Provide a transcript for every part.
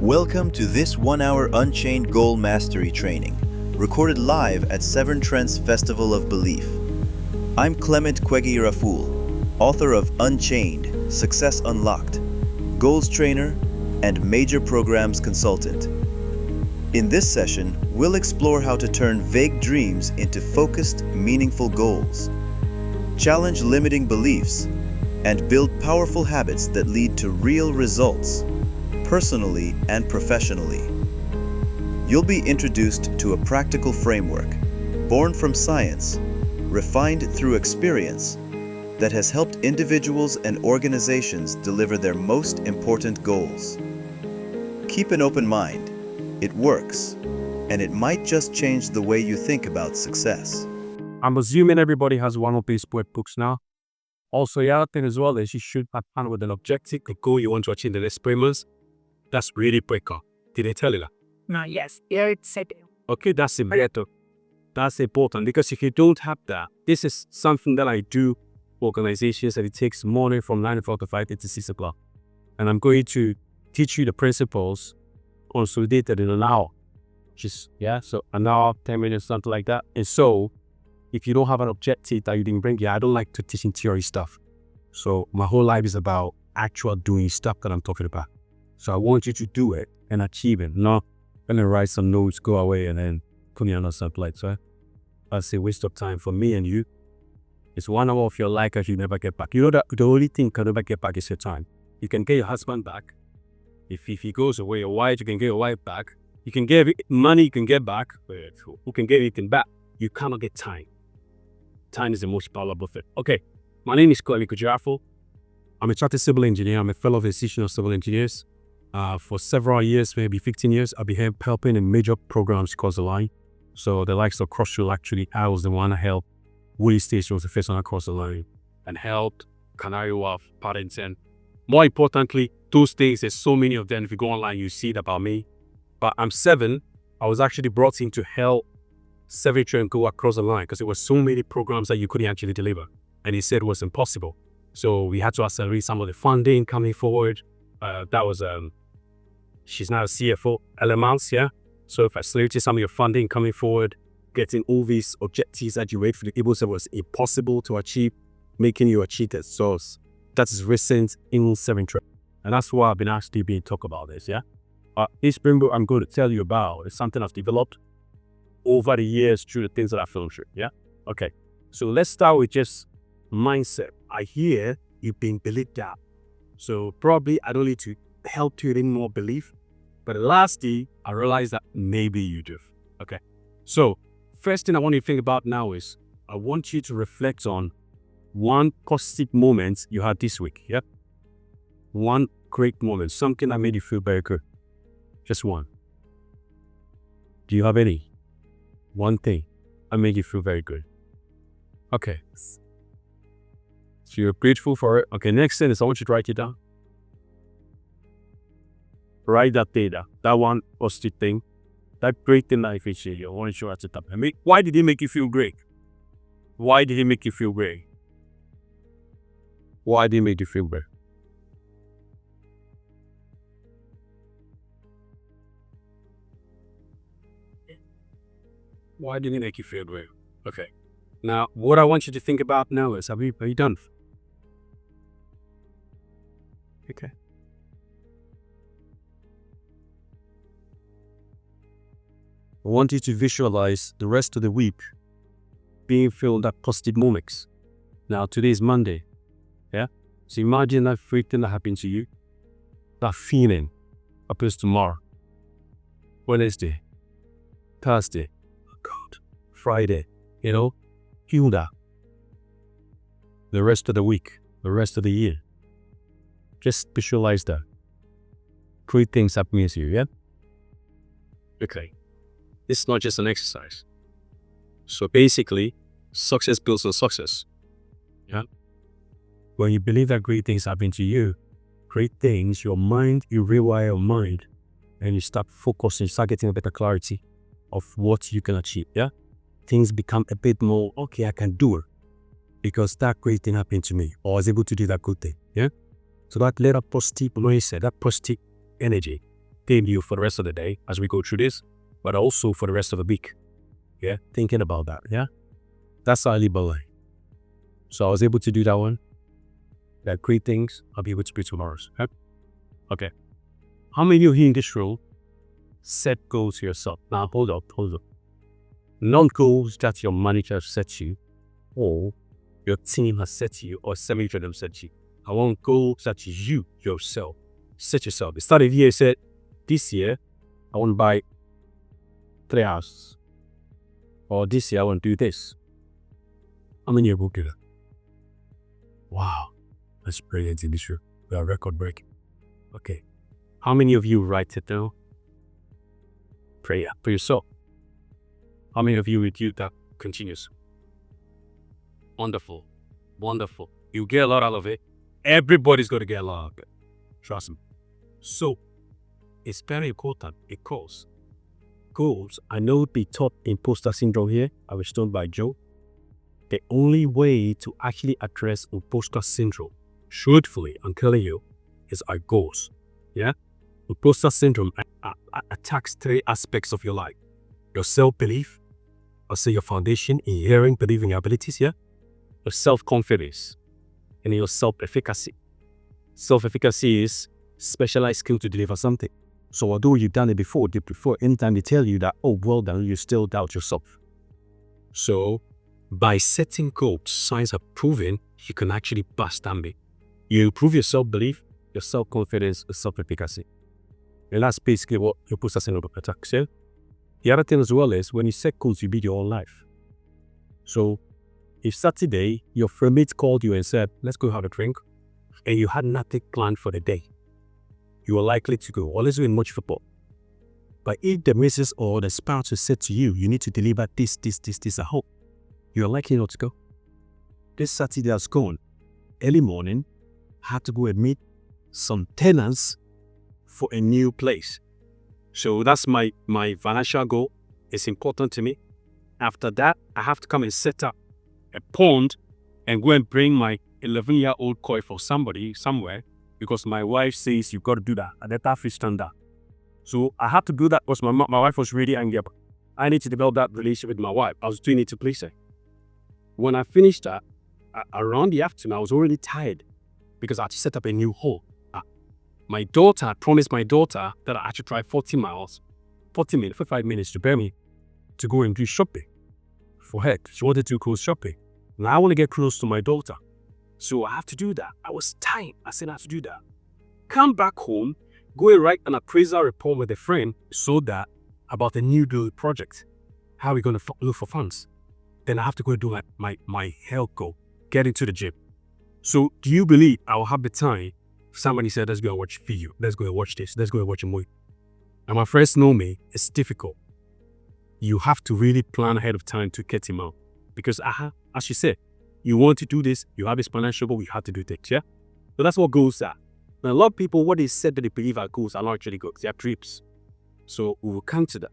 Welcome to this 1-hour Unchained Goal Mastery training, recorded live at Severn Trent's Festival of Belief. I'm Clement Kwegi Raful, author of Unchained, Success Unlocked, Goals Trainer, and Major Programs Consultant. In this session, we'll explore how to turn vague dreams into focused, meaningful goals, challenge limiting beliefs, and build powerful habits that lead to real results, personally and professionally. You'll be introduced to a practical framework, born from science, refined through experience, that has helped individuals and organizations deliver their most important goals. Keep an open mind. It works, and it might just change the way you think about success. I'm assuming everybody has one of these workbooks now. Also, the other thing as well is you should have plan with an objective, a goal you want to achieve in the next 3 months. That's really quicker. Did they tell you that? Yes, here it said. Okay, that's important. That's important because if you don't have that, this is something that I do for organizations and it takes morning from 9 o'clock to 5 to 6 o'clock. And I'm going to teach you the principles consolidated in an hour. So an hour, 10 minutes, something like that. And so, if you don't have an objective that you didn't bring here, I don't like to teach in theory stuff. So my whole life is about actual doing stuff that I'm talking about. So I want you to do it and achieve it, not gonna write some notes, go away, and then put me on something like that. That's a waste of time for me and you. It's 1 hour of your life that you never get back. You know that the only thing you can never get back is your time. You can get your husband back. If he goes away, your wife, you can get your wife back. You can get money, you can get back. But who can get anything back? You cannot get time. Time is the most valuable thing. Okay, my name is Kwegi Raful. I'm a chartered civil engineer. I'm a fellow of the Institution of Civil Engineers. For several years, maybe 15 years, I've been helping in major programs across the line. So the likes of Crossfield, actually, I was the one that helped. Woolly Station was the first one across the line and helped Canary Wharf, Paddington. More importantly, those things, there's so many of them. If you go online, you see it about me. But I'm 7. I was actually brought in to help Severn Trent go across the line because there were so many programs that you couldn't actually deliver. And he said it was impossible. So we had to accelerate some of the funding coming forward. She's now a CFO, Elements, yeah? So if I accelerated some of your funding coming forward, getting all these objectives that you wait for the able said was impossible to achieve, making you achieve that. So that is recent in Severn Trent. And that's why I've been actually being talk about this, yeah? This framework I'm going to tell you about is something I've developed over the years through the things that I've filmed through, yeah? Okay, so let's start with just mindset. I hear you've been believed that. So probably I don't need to help you in more belief. But lastly, I realized that maybe you do. Okay. So first thing I want you to think about now is I want you to reflect on one positive moment you had this week. Yep. One great moment, something that made you feel very good. Just one. Do you have any? One thing that made you feel very good. Okay. So you're grateful for it. Okay, next thing is I want you to write it down. Write that data, that one positive thing, that great thing that I featured you. I want you to write it up. Why did it make you feel great? Why did it make you feel great? Why did it make you feel great? Why did it make you feel great? Okay. Now, what I want you to think about now is, are you done? Okay. I want you to visualize the rest of the week being filled with positive moments. Now, today is Monday. Yeah? So imagine that freak thing that happened to you. That feeling happens tomorrow. Wednesday. Thursday. Oh God. Friday. Feel that. The rest of the week. The rest of the year. Just visualize that. Great things happening to you, yeah? Okay. This is not just an exercise. So basically, success builds on success. Yeah? When you believe that great things happen to you, great things, you rewire your mind and you start focusing, start getting a better clarity of what you can achieve, yeah? Things become a bit more, okay, I can do it because that great thing happened to me or I was able to do that good thing, yeah? So that little positive mindset, that positive energy sustain you for the rest of the day as we go through this, but also for the rest of the week. Yeah, thinking about that. Yeah, that's how I live my life. So I was able to do that one. There are great things I'll be able to do tomorrow's. Okay. How many of you in this room set goals to yourself? Now, hold up. Not goals that your manager set you, or your team has set you, or somebody them set you. I want goals that you yourself set yourself. The start of the year said, this year, I want to buy 3 houses. Or this year, I want to do this. How many of you will do that? Wow. That's brilliant in this room. We are record breaking. Okay. How many of you write it down? Prayer for yourself. How many of you will do that continuous? Wonderful. You get a lot out of it. Everybody's going to get a lot out of it. Trust me. So, it's very important because goals, I know they taught imposter syndrome here. I was told by Joe. The only way to actually address imposter syndrome, truthfully, I'm telling you, is our goals. Yeah? Imposter syndrome attacks 3 aspects of your life. Your self-belief, I'll say your foundation, inherent belief in your abilities, yeah? Your self-confidence, and your self-efficacy. Self-efficacy is specialized skill to deliver something. So although you've done it before, anytime they tell you that, oh, well done, you still doubt yourself. So, by setting goals, science have proven you can actually bust that myth. You improve your self-belief, your self-confidence, your self-efficacy. And that's basically what your imposter syndrome attacks. Yeah? The other thing as well is when you set goals, you build your own life. So, if Saturday your roommate called you and said, let's go have a drink, and you had nothing planned for the day, you are likely to go, or let's do in much football. But if the missus or the spouse has said to you, you need to deliver this at home, you are likely not to go. This Saturday has gone. Early morning, I had to go and meet some tenants for a new place. So that's my financial goal. It's important to me. After that, I have to come and set up a pond and go and bring my 11-year-old koi for somebody somewhere because my wife says you've got to do that. And that's free standard. So I had to do that because my wife was really angry. I need to develop that relationship with my wife. I was doing it to please her. When I finished that, around the afternoon, I was already tired because I had to set up a new hole. My daughter had promised my daughter that I had to drive 45 minutes to bear me to go and do shopping for her. She wanted to go shopping. Now I want to get close to my daughter. So I have to do that. I was tired. I said I have to do that. Come back home, go and write an appraisal report with a friend so that about a new build project. How are we going to look for funds? Then I have to go and do my health goal, get into the gym. So do you believe I will have the time? Somebody said, let's go and watch video. Let's go and watch this. Let's go and watch a movie. And my friends know me. It's difficult. You have to really plan ahead of time to get him out. Because as you said, you want to do this, you have this financial goal, you have to do things, yeah? So that's what goals are. Now, a lot of people, what they said that they believe are goals are not actually goals. They are dreams. So we will come to that.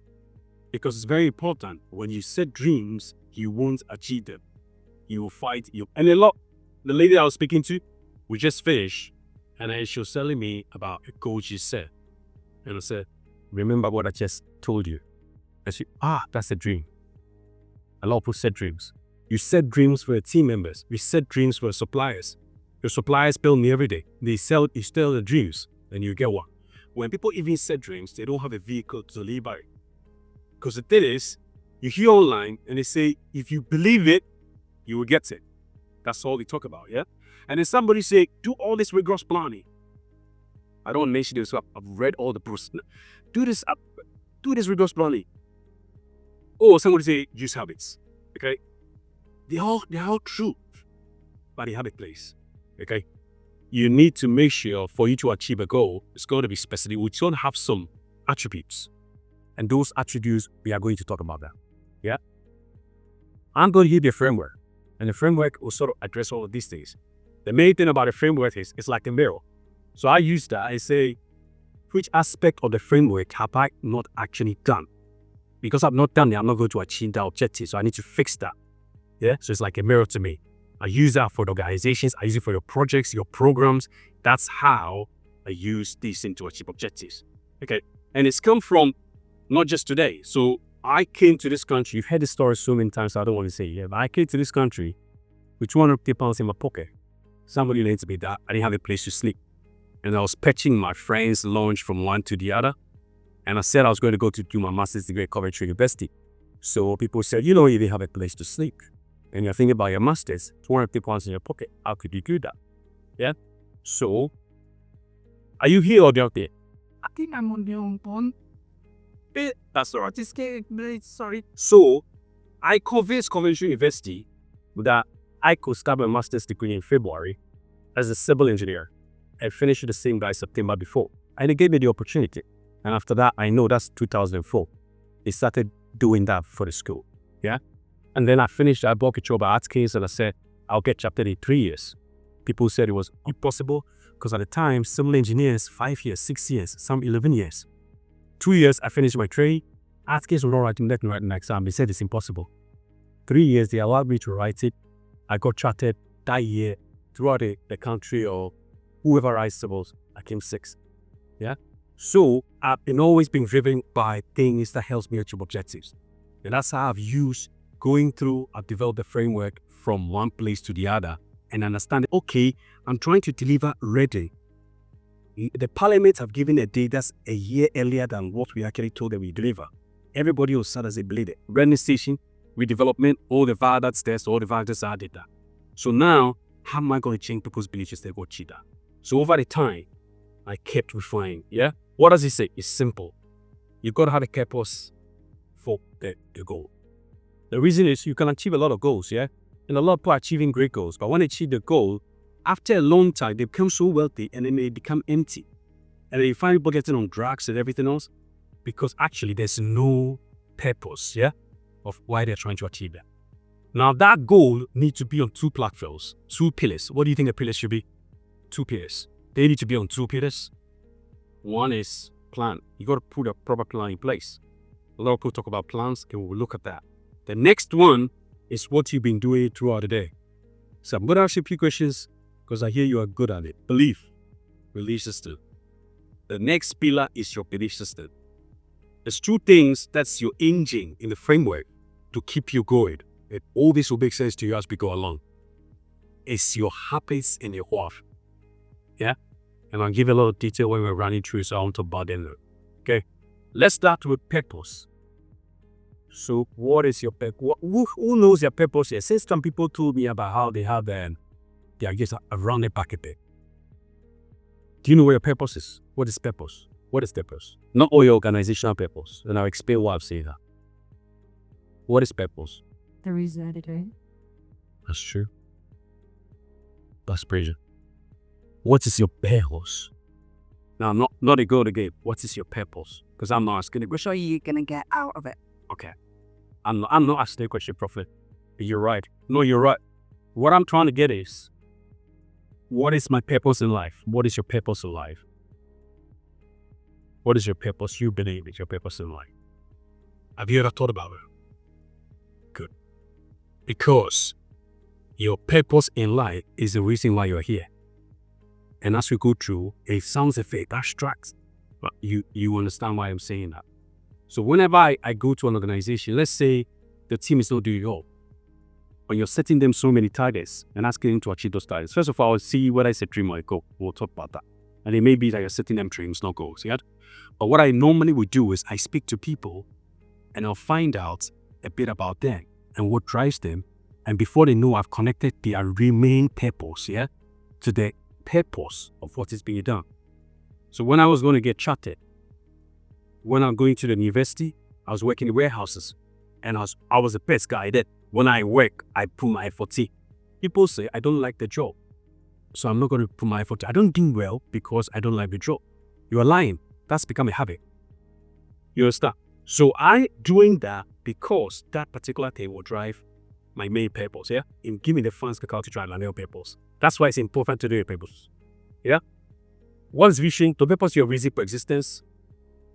Because it's very important. When you set dreams, you won't achieve them. You will fight. And the lady I was speaking to, we just finished. And then she was telling me about a goal she set. And I said, remember what I just told you. And she, that's a dream. A lot of people set dreams. You set dreams for your team members. You set dreams for your suppliers. Your suppliers bill me every day. You sell the dreams, and you get one. When people even set dreams, they don't have a vehicle to live by. Because the thing is, you hear online, and they say, if you believe it, you will get it. That's all they talk about, yeah? And then somebody say, do all this rigorous planning. I don't mention this, so I've read all the books. Do this rigorous planning. Or somebody say, use habits, okay? They're all true, but they have a place, okay? You need to make sure for you to achieve a goal, it's going to be specific. It's going to have some attributes. And those attributes, we are going to talk about that, yeah? I'm going to give you a framework, and the framework will sort of address all of these things. The main thing about the framework is it's like a mirror. So I use that. I say, which aspect of the framework have I not actually done? Because I've not done it, I'm not going to achieve that objective. So I need to fix that. Yeah. So it's like a mirror to me. I use that for the organizations. I use it for your projects, your programs. That's how I use these things to achieve objectives. Okay. And it's come from not just today. So I came to this country. You've heard this story so many times, so I don't want to say it. Yeah, but I came to this country with 250 pounds in my pocket. Somebody needs to be that. I didn't have a place to sleep. And I was patching my friend's lunch from one to the other. And I said I was going to go to do my master's degree at Coventry University. So people said, you didn't have a place to sleep. And you're thinking about your master's, 250 pounds in your pocket. How could you do that? Yeah? So, are you here or out there? I think I'm on the wrong phone. That's all right. Just kidding, please, sorry. So, I convinced Coventry University that I could start my master's degree in February as a civil engineer and finish it the same by September before. And they gave me the opportunity. And after that, I know that's 2004. They started doing that for the school. Yeah? And then I finished, I bought a job at Arts Case and I said, I'll get chaptered in 3 years. People said it was impossible because at the time, civil engineers, 5 years, 6 years, some 11 years. 2 years, I finished my trade. Arts Case was not writing an exam. They said it's impossible. 3 years, they allowed me to write it. I got chartered that year throughout the country or whoever writes civils. I came 6th. Yeah? So I've always been driven by things that helps me achieve objectives. And that's how I've used I've developed the framework from one place to the other and understand, okay, I'm trying to deliver ready. The parliament have given a date that's a year earlier than what we actually told them we deliver. Everybody will start as a bleeder. Branding station, redevelopment, all the viaducts there, all the viaducts I did that. So now, how am I going to change people's beliefs to go cheetah? So over the time, I kept refining, yeah? What does he say? It's simple. You've got to have a purpose for the goal. The reason is you can achieve a lot of goals, yeah? And a lot of people are achieving great goals. But when they achieve the goal, after a long time, they become so wealthy and then they become empty. And then you find people getting on drugs and everything else because actually there's no purpose, yeah, of why they're trying to achieve that. Now that goal needs to be on 2 platforms, 2 pillars. What do you think the pillars should be? 2 pillars. They need to be on 2 pillars. One is plan. You got to put a proper plan in place. A lot of people talk about plans. Okay, we'll look at that. The next one is what you've been doing throughout the day. So I'm going to ask you a few questions because I hear you are good at it. Belief system. The next pillar is your belief system. There's 2 things that's your engine in the framework to keep you going. And all this will make sense to you as we go along. It's your habits and your why. Yeah? And I'll give you a lot of detail when we're running through, so I won't talk about them. Okay? Let's start with purpose. So what is your purpose? Who knows their purpose here? Since some people told me about how they have their just around their pocket there. Do you know what your purpose is? What is purpose? What is purpose? Not all your organizational purpose. And I'll explain why I'm saying that. What is purpose? The reason I did it. That's true. That's pressure. What is your purpose? Now, not a go to game. What is your purpose? Because I'm not asking the question. What are you going to get out of it? Okay. I'm not asking the question properly. You're right. No, you're right. What I'm trying to get is, what is my purpose in life? What is your purpose in life? What is your purpose? You believe is your purpose in life. Have you ever thought about it? Good. Because your purpose in life is the reason why you're here. And as we go through, it sounds a bit abstract, but you understand why I'm saying that. So whenever I go to an organization, let's say the team is not doing well, when you're setting them so many targets and asking them to achieve those targets, first of all, I'll see whether it's a dream or a goal. We'll talk about that. And it may be that you're setting them dreams, not goals, yeah? But what I normally would do is I speak to people and I'll find out a bit about them and what drives them. And before they know, I've connected their remaining purpose, yeah, to the purpose of what is being done. So when I was going to get chartered, when I'm going to the university, I was working in warehouses and I was the best guy there. When I work, I put my effort in. People say I don't like the job, so I'm not going to put my effort in. I don't do well because I don't like the job. You are lying. That's become a habit. You understand? So I doing that because that particular thing will drive my main purpose, yeah? In giving the funds to drive my main purpose. That's why it's important to do your purpose. Yeah? What's vision? The purpose of your reason for existence.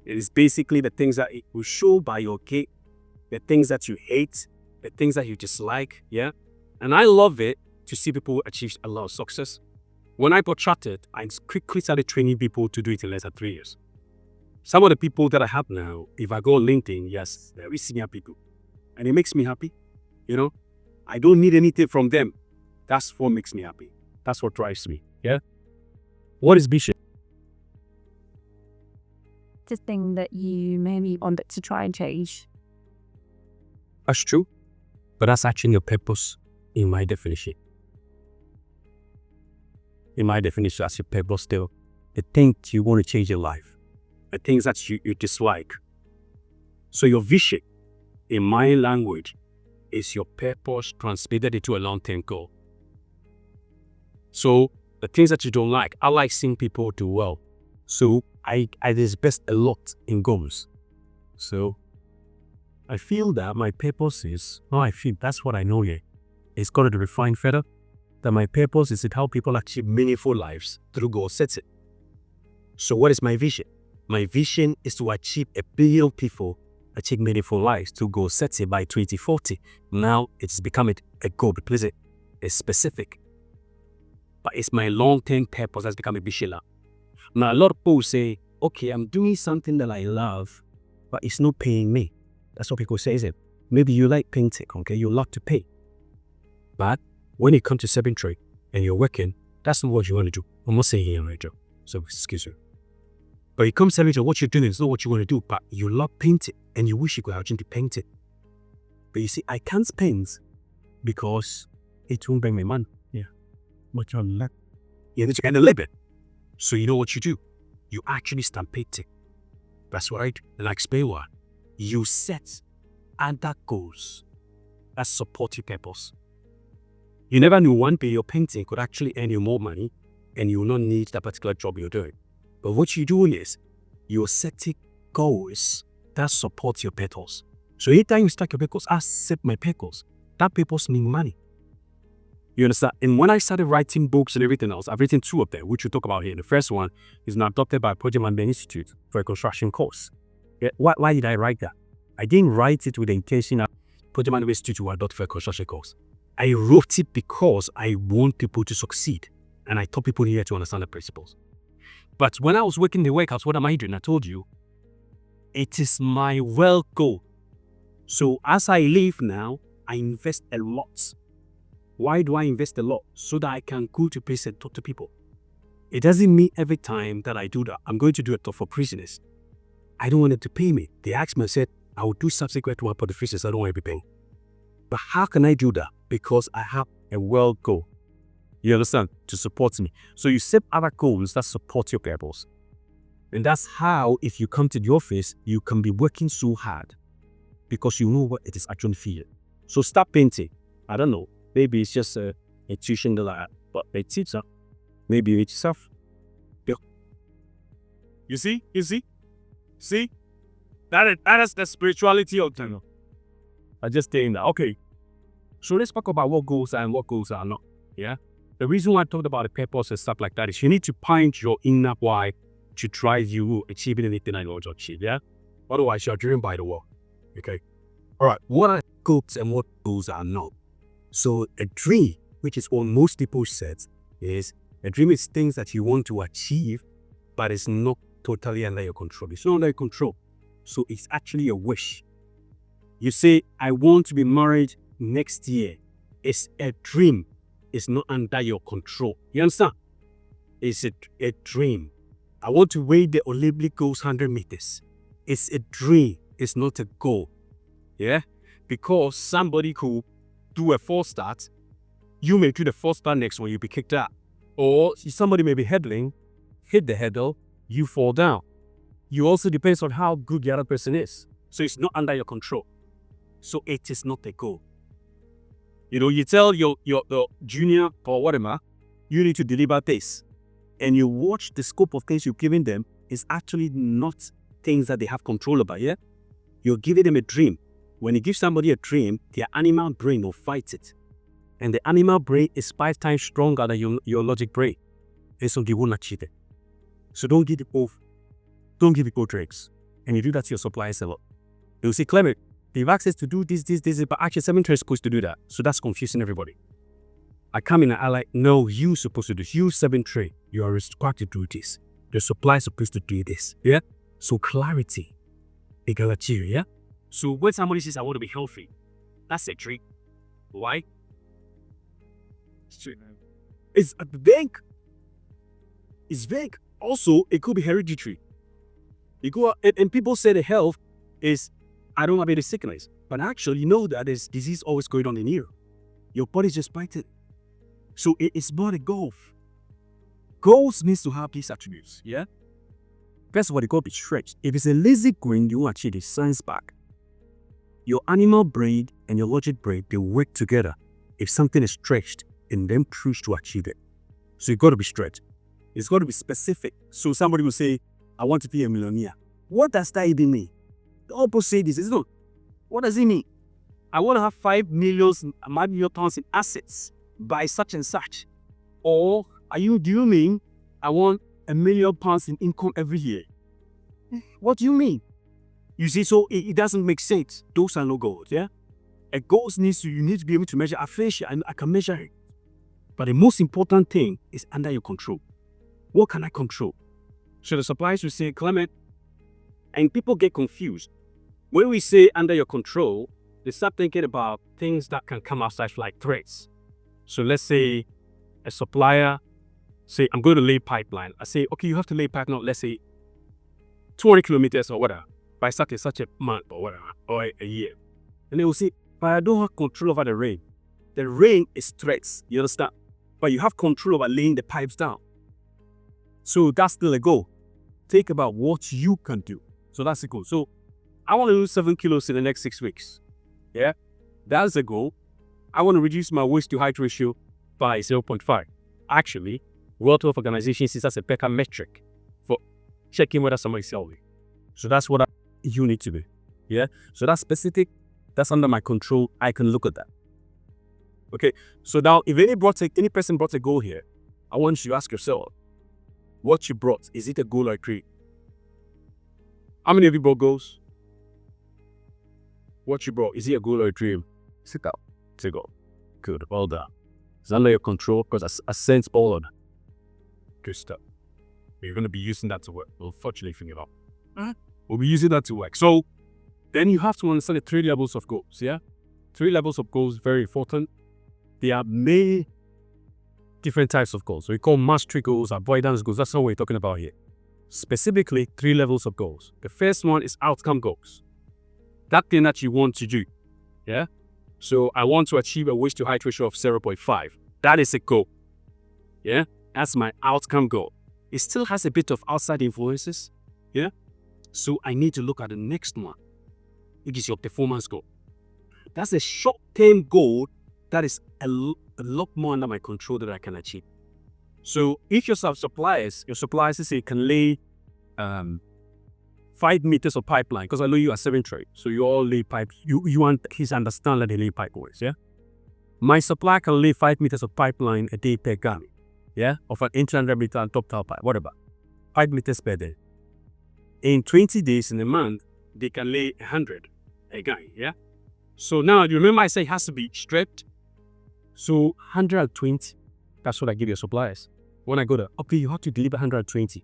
It is basically the things that it will show by your gait, the things that you hate, the things that you dislike, yeah? And I love it to see people achieve a lot of success. When I got chartered, I quickly started training people to do it in less than 3 years. Some of the people that I have now, if I go on LinkedIn, yes, very senior people. And it makes me happy. I don't need anything from them. That's what makes me happy. That's what drives me. Yeah. What is vision? The thing that you maybe wanted to try and change. That's true. But that's actually your purpose in my definition. In my definition, that's your purpose still. The thing you want to change your life. The things that you dislike. So your vision, in my language, is your purpose translated into a long-term goal. So the things that you don't like, I like seeing people do well. So I invest a lot in goals. So I feel that my purpose is, that's what I know here. It's got to be refined further. That my purpose is to help people achieve meaningful lives through goal setting. So what is my vision? My vision is to achieve 1 billion people achieve meaningful lives through goal setting by 2040. Now it's become a goal because it's specific. But it's my long-term purpose that's become a vision now. Now a lot of people say, okay, I'm doing something that I love, but it's not paying me. That's what people say, isn't it? Maybe you like painting, okay? You love to paint. But when it comes to cemetery and you're working, that's not what you want to do. I'm not saying here, right, Joe? So excuse me. But it comes to cemetery, what you're doing is not what you want to do, but you love painting and you wish you could actually paint it. But you see, I can't paint because it won't bring me money. Yeah. But you're not. Yeah, that's kind of live it. So you know what you do? You actually start painting. That's right. And I explain why. You set other goals that support your purpose. You never knew one day your painting could actually earn you more money and you will not need that particular job you're doing. But what you're doing is you're setting goals that support your purpose. So anytime you start your purpose, I set my purpose. That purpose means money. You understand? And when I started writing books and everything else, I've written 2 of them, which we'll talk about here. The first one is now adopted by Project Management Institute for a construction course. Yeah, why did I write that? I didn't write it with the intention that Project Management Institute will adopt for a construction course. I wrote it because I want people to succeed. And I taught people here to understand the principles. But when I was working the warehouse, what am I doing? I told you, it is my wealth goal. So as I live now, I invest a lot. Why do I invest a lot? So that I can go to places and talk to people. It doesn't mean every time that I do that, I'm going to do a talk for prisoners. I don't want them to pay me. They asked me, I said, I will do subsequent one for the prisoners. I don't want to be paying. But how can I do that? Because I have a wealth goal. You understand? To support me. So you set other goals that support your purpose. And that's how, if you come to the office, you can be working so hard because you know what it is actually feeling. So start painting. I don't know. Maybe it's just a tuition that I, but it's teacher. Maybe it's yourself. Yeah. You see? See? That is the spirituality of Tango. I just saying that. Okay. So let's talk about what goals are and what goals are not. Yeah. The reason why I talked about the purpose and stuff like that is you need to find your inner why to drive you achieving anything I want to achieve. Yeah. Otherwise, you're driven by the world. Okay. All right. What are goals and what goals are not? So a dream, which is what most people said, is a dream is things that you want to achieve, but it's not totally under your control. It's not under your control. So it's actually a wish. You say, I want to be married next year. It's a dream. It's not under your control. You understand? It's a dream. I want to weigh the Olympic goals 100 meters. It's a dream. It's not a goal. Yeah? Because somebody could do a false start. You may do the false start next when you be kicked out. Or somebody may be hurdling, hit the hurdle, you fall down. You also depends on how good the other person is. So it's not under your control. So it is not a goal. You know, you tell your junior or whatever, you need to deliver this. And you watch the scope of things you're giving them is actually not things that they have control over, yeah? You're giving them a dream. When you give somebody a dream, their animal brain will fight it. And the animal brain is 5 times stronger than your logic brain. And so they won't achieve it. So don't give people tricks. And you do that to your suppliers a lot. They'll say, Clement, they have access to do this, but actually 7 trades supposed to do that. So that's confusing everybody. I come in and I like, no, you're supposed to do this. You 7 trade, you are required to do this. The supplier is supposed to do this. Yeah? So clarity, they can achieve, yeah? So when somebody says, I want to be healthy, that's a trick. Why? It's vague. It's vague. Also, it could be hereditary. You go and people say the health is, I don't have any sickness. But actually, you know that there's disease always going on in you. Your body's just fighting. So it's not a goal. Goals needs to have these attributes, yeah? First of all, they got to be stretched. If it's a lazy going, you want to achieve the science back. Your animal brain and your logic brain, they work together. If something is stretched, and then push to achieve it. So you got to be stretched. It's got to be specific. So somebody will say, I want to be a millionaire. What does that even mean? The opposite is, no. What does it mean? I want to have 5 million pounds in assets by such and such. Or do you mean I want £1 million in income every year? What do you mean? You see, so it doesn't make sense. Those are no goals, yeah? A goal you need to be able to measure aphasia, and I can measure it. But the most important thing is under your control. What can I control? So the suppliers will say, Clement, and people get confused. When we say under your control, they start thinking about things that can come outside like threats. So let's say a supplier say, I'm going to lay pipeline. I say, okay, you have to lay pipeline, let's say 200 kilometers or whatever, by such a month or whatever, or a year. And they will say, but I don't have control over the rain. The rain is threats, you understand? But you have control over laying the pipes down. So that's still a goal. Think about what you can do. So that's the goal. So I want to lose 7 kilos in the next 6 weeks. Yeah, that's the goal. I want to reduce my waist to height ratio by 0.5. Actually, World Health Organization sees as a better metric for checking whether somebody is healthy. So that's what you need to do. Yeah, so that's specific. That's under my control. I can look at that. Okay, so now if any person brought a goal here, I want you to ask yourself, what you brought, is it a goal or a dream? How many of you brought goals? What you brought, is it a goal or a dream? It's a goal. It's a goal. Good, well done. It's under your control because I sense all of that. Good stuff. We're going to be using that to work. We'll fortunately figure it out. We'll be using that to work. So then you have to understand the 3 levels of goals, yeah? 3 levels of goals, very important. There are many different types of goals. So we call mastery goals, avoidance goals. That's what we're talking about here. Specifically, 3 levels of goals. The first one is outcome goals. That thing that you want to do. Yeah? So I want to achieve a waist to height ratio of 0.5. That is a goal. Yeah? That's my outcome goal. It still has a bit of outside influences. Yeah? So I need to look at the next one, which is your performance goal. That's a short-term goal that is a lot more under my control that I can achieve. So if your suppliers say can lay 5 meters of pipeline, because I know you are 7 trade, so you all lay pipe. You want his understand that they lay pipeways, yeah? My supplier can lay 5 meters of pipeline a day per gun, yeah? Of an 800 meter and top tile pipe, whatever. 5 meters per day. In 20 days in a month, they can lay 100 a guy, yeah? So now, you remember I said it has to be stripped? So 120, that's what I give your suppliers. When I go there, okay, you have to deliver 120.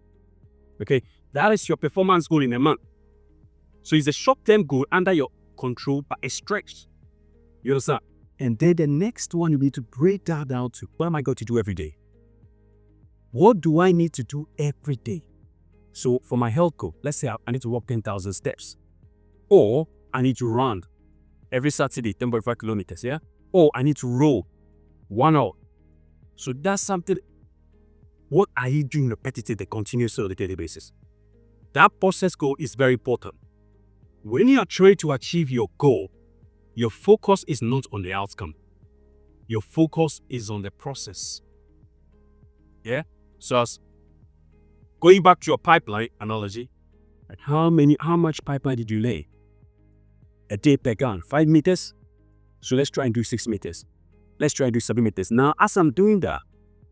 Okay, that is your performance goal in a month. So it's a short-term goal under your control, but it's stretched. You understand? And then the next one, you need to break that down to, what am I going to do every day? What do I need to do every day? So for my health goal, let's say I need to walk 10,000 steps. Or I need to run every Saturday, 10.5 kilometers, yeah? Or I need to row 1 hour. So that's something. What are you doing repetitively, continuously on a daily basis? That process goal is very important. When you are trying to achieve your goal, your focus is not on the outcome. Your focus is on the process. Yeah? So as going back to your pipeline analogy, how much pipeline did you lay? A day per gun, 5 meters? So let's try and do 6 meters. Let's try and do 7 meters. Now, as I'm doing that,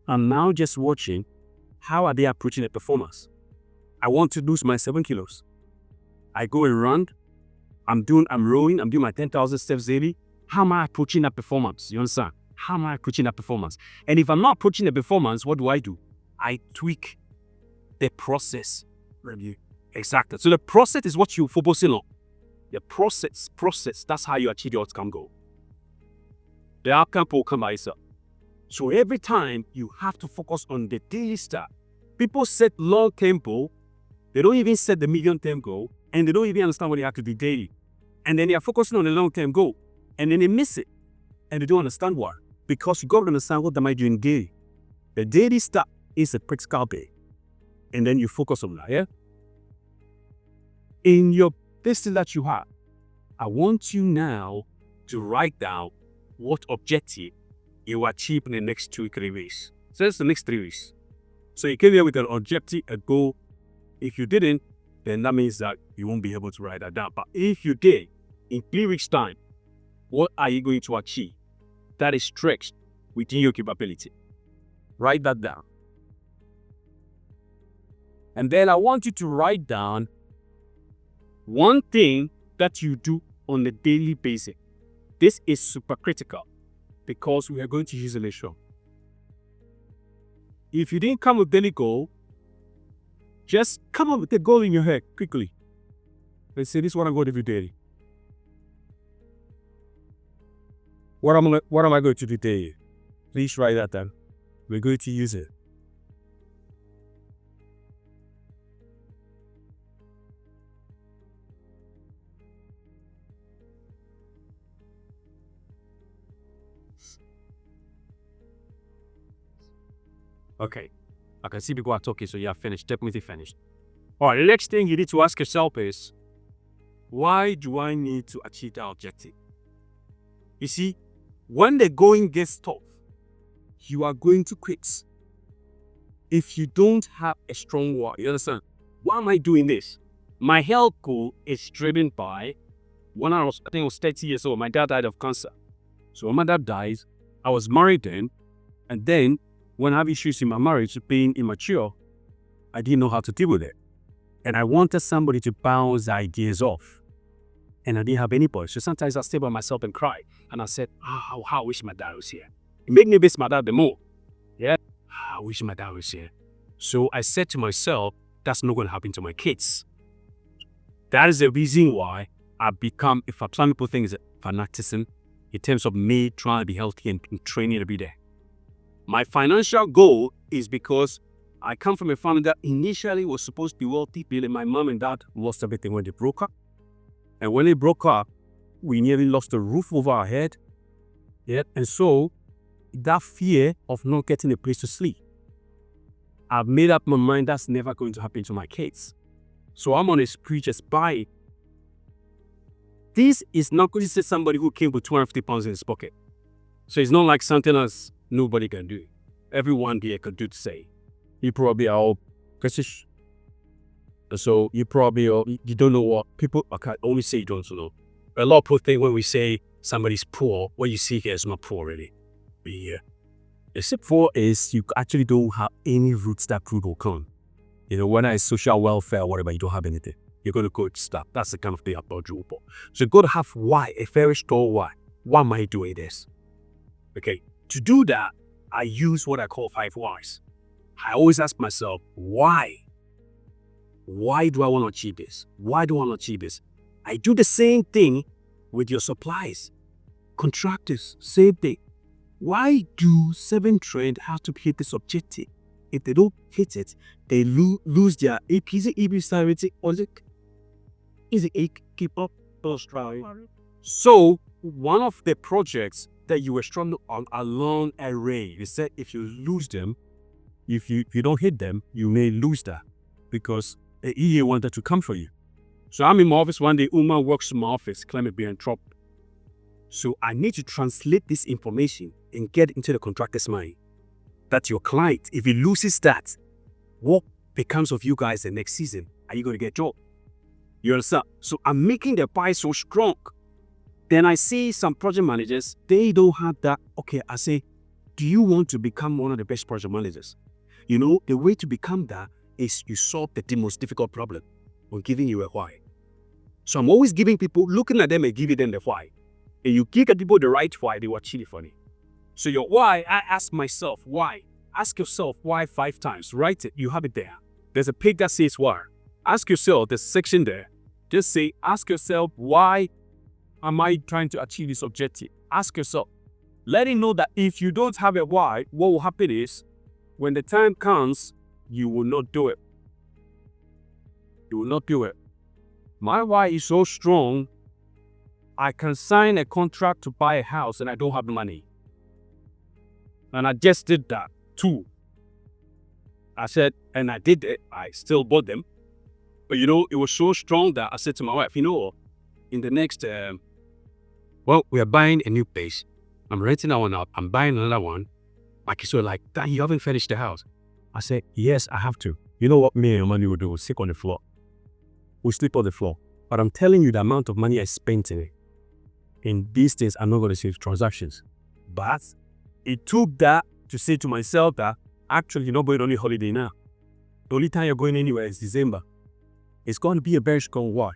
I'm now just watching how are they approaching the performance. I want to lose my 7 kilos. I go and run. I'm rowing. I'm doing my 10,000 steps daily. How am I approaching that performance? You understand? How am I approaching that performance? And if I'm not approaching the performance, what do? I tweak the process review. Exactly. So the process is what you're focusing on. The process, that's how you achieve your outcome goal. The outcome will come by itself. So every time you have to focus on the daily stuff. People set long-term goal, they don't even set the medium-term goal, and they don't even understand what they have to do daily. And then they are focusing on the long-term goal, and then they miss it, and they don't understand why. Because you got to understand what am I doing daily. The daily stuff is a practical bit, and then you focus on that, yeah? In your thing that you have, I want you now to write down what objective you will achieve in the next 2-3 weeks. So that's the next 3 weeks. So you came here with an objective, a goal. If you didn't, then that means that you won't be able to write that down. But if you did, in 3 weeks' time, what are you going to achieve that is stretched within your capability? Write that down. And then I want you to write down one thing that you do on a daily basis. This is super critical because we are going to use it later on. If you didn't come with daily goal, just come up with a goal in your head quickly. Let's say this is what I'm going to do daily. What am I going to do daily? Please write that down. We're going to use it. Okay, I can see people are talking, so you are finished, definitely finished. All right, the next thing you need to ask yourself is, why do I need to achieve that objective? You see, when the going gets tough, you are going to quit. If you don't have a strong why, you understand? Why am I doing this? My health goal is driven by, when I think I was 30 years old, my dad died of cancer. So when my dad dies, I was married then, and then when I have issues in my marriage, being immature, I didn't know how to deal with it. And I wanted somebody to bounce ideas off. And I didn't have anybody. So sometimes I stay by myself and cry. And I said, how I wish my dad was here. It made me miss my dad the more. Yeah, I wish my dad was here. So I said to myself, that's not going to happen to my kids. That is the reason why I've become, if some people think it's fanaticism, in terms of me trying to be healthy and training every day. My financial goal is because I come from a family that initially was supposed to be wealthy, but my mom and dad lost everything when they broke up. And when they broke up, we nearly lost the roof over our head. Yeah, and so that fear of not getting a place to sleep, I've made up my mind that's never going to happen to my kids. So I'm on a spree just by it. This is not going to say somebody who came with 250 pounds in his pocket. So it's not like something else nobody can do. Everyone here can do the same. You probably are all British. So you probably you don't know what people, I can't only say you don't know. A lot of people think when we say somebody's poor, what you see here is not poor really. Yeah. Except poor is you actually don't have any roots that food will come. You know, when it's social welfare or whatever, you don't have anything. You're going to go to stuff. That's the kind of thing about you. So you got to have why, a very strong why. Why am I doing this? Okay. To do that, I use what I call 5 whys. I always ask myself, why? Why do I want to achieve this? Why do I want to achieve this? I do the same thing with your supplies. Contractors, same thing. Why do 7 Trend have to hit this objective? If they don't hit it, they lose their AP. Is it AP stability or is it keep up? So one of the projects that you were struggling on are long array. They said if you lose them, if you don't hit them, you may lose that because the EA wanted to come for you. So I'm in my office one day, Uma works in my office, Clement be in trouble. So I need to translate this information and get it into the contractor's mind. That your client, if he loses that, what becomes of you guys the next season? Are you going to get a job? You understand? So I'm making the pie so strong. Then I see some project managers, they don't have that. Okay, I say, do you want to become one of the best project managers? You know, the way to become that is you solve the most difficult problem on giving you a why. So I'm always giving people, looking at them and giving them the why. And you give people the right why, they will achieve it for you. So your why, I ask myself, why? Ask yourself why 5 times. Write it. You have it there. There's a page that says why. Ask yourself, there's a section there. Just say, ask yourself, why am I trying to achieve this objective? Ask yourself. Let it know that if you don't have a why, what will happen is, when the time comes, you will not do it. You will not do it. My why is so strong, I can sign a contract to buy a house and I don't have the money. And I just did that too. I said, and I did it, I still bought them. But it was so strong that I said to my wife, in the next, we are buying a new place. I'm renting that one out. I'm buying another one. Dan, you haven't finished the house. I said, yes, I have to. You know what me and money will do? We'll sleep on the floor. We'll sleep on the floor. But I'm telling you the amount of money I spent in these things, I'm not going to say transactions. But it took that to say to myself that actually you're not going on any holiday now. The only time you're going anywhere is December. It's going to be a very strong why.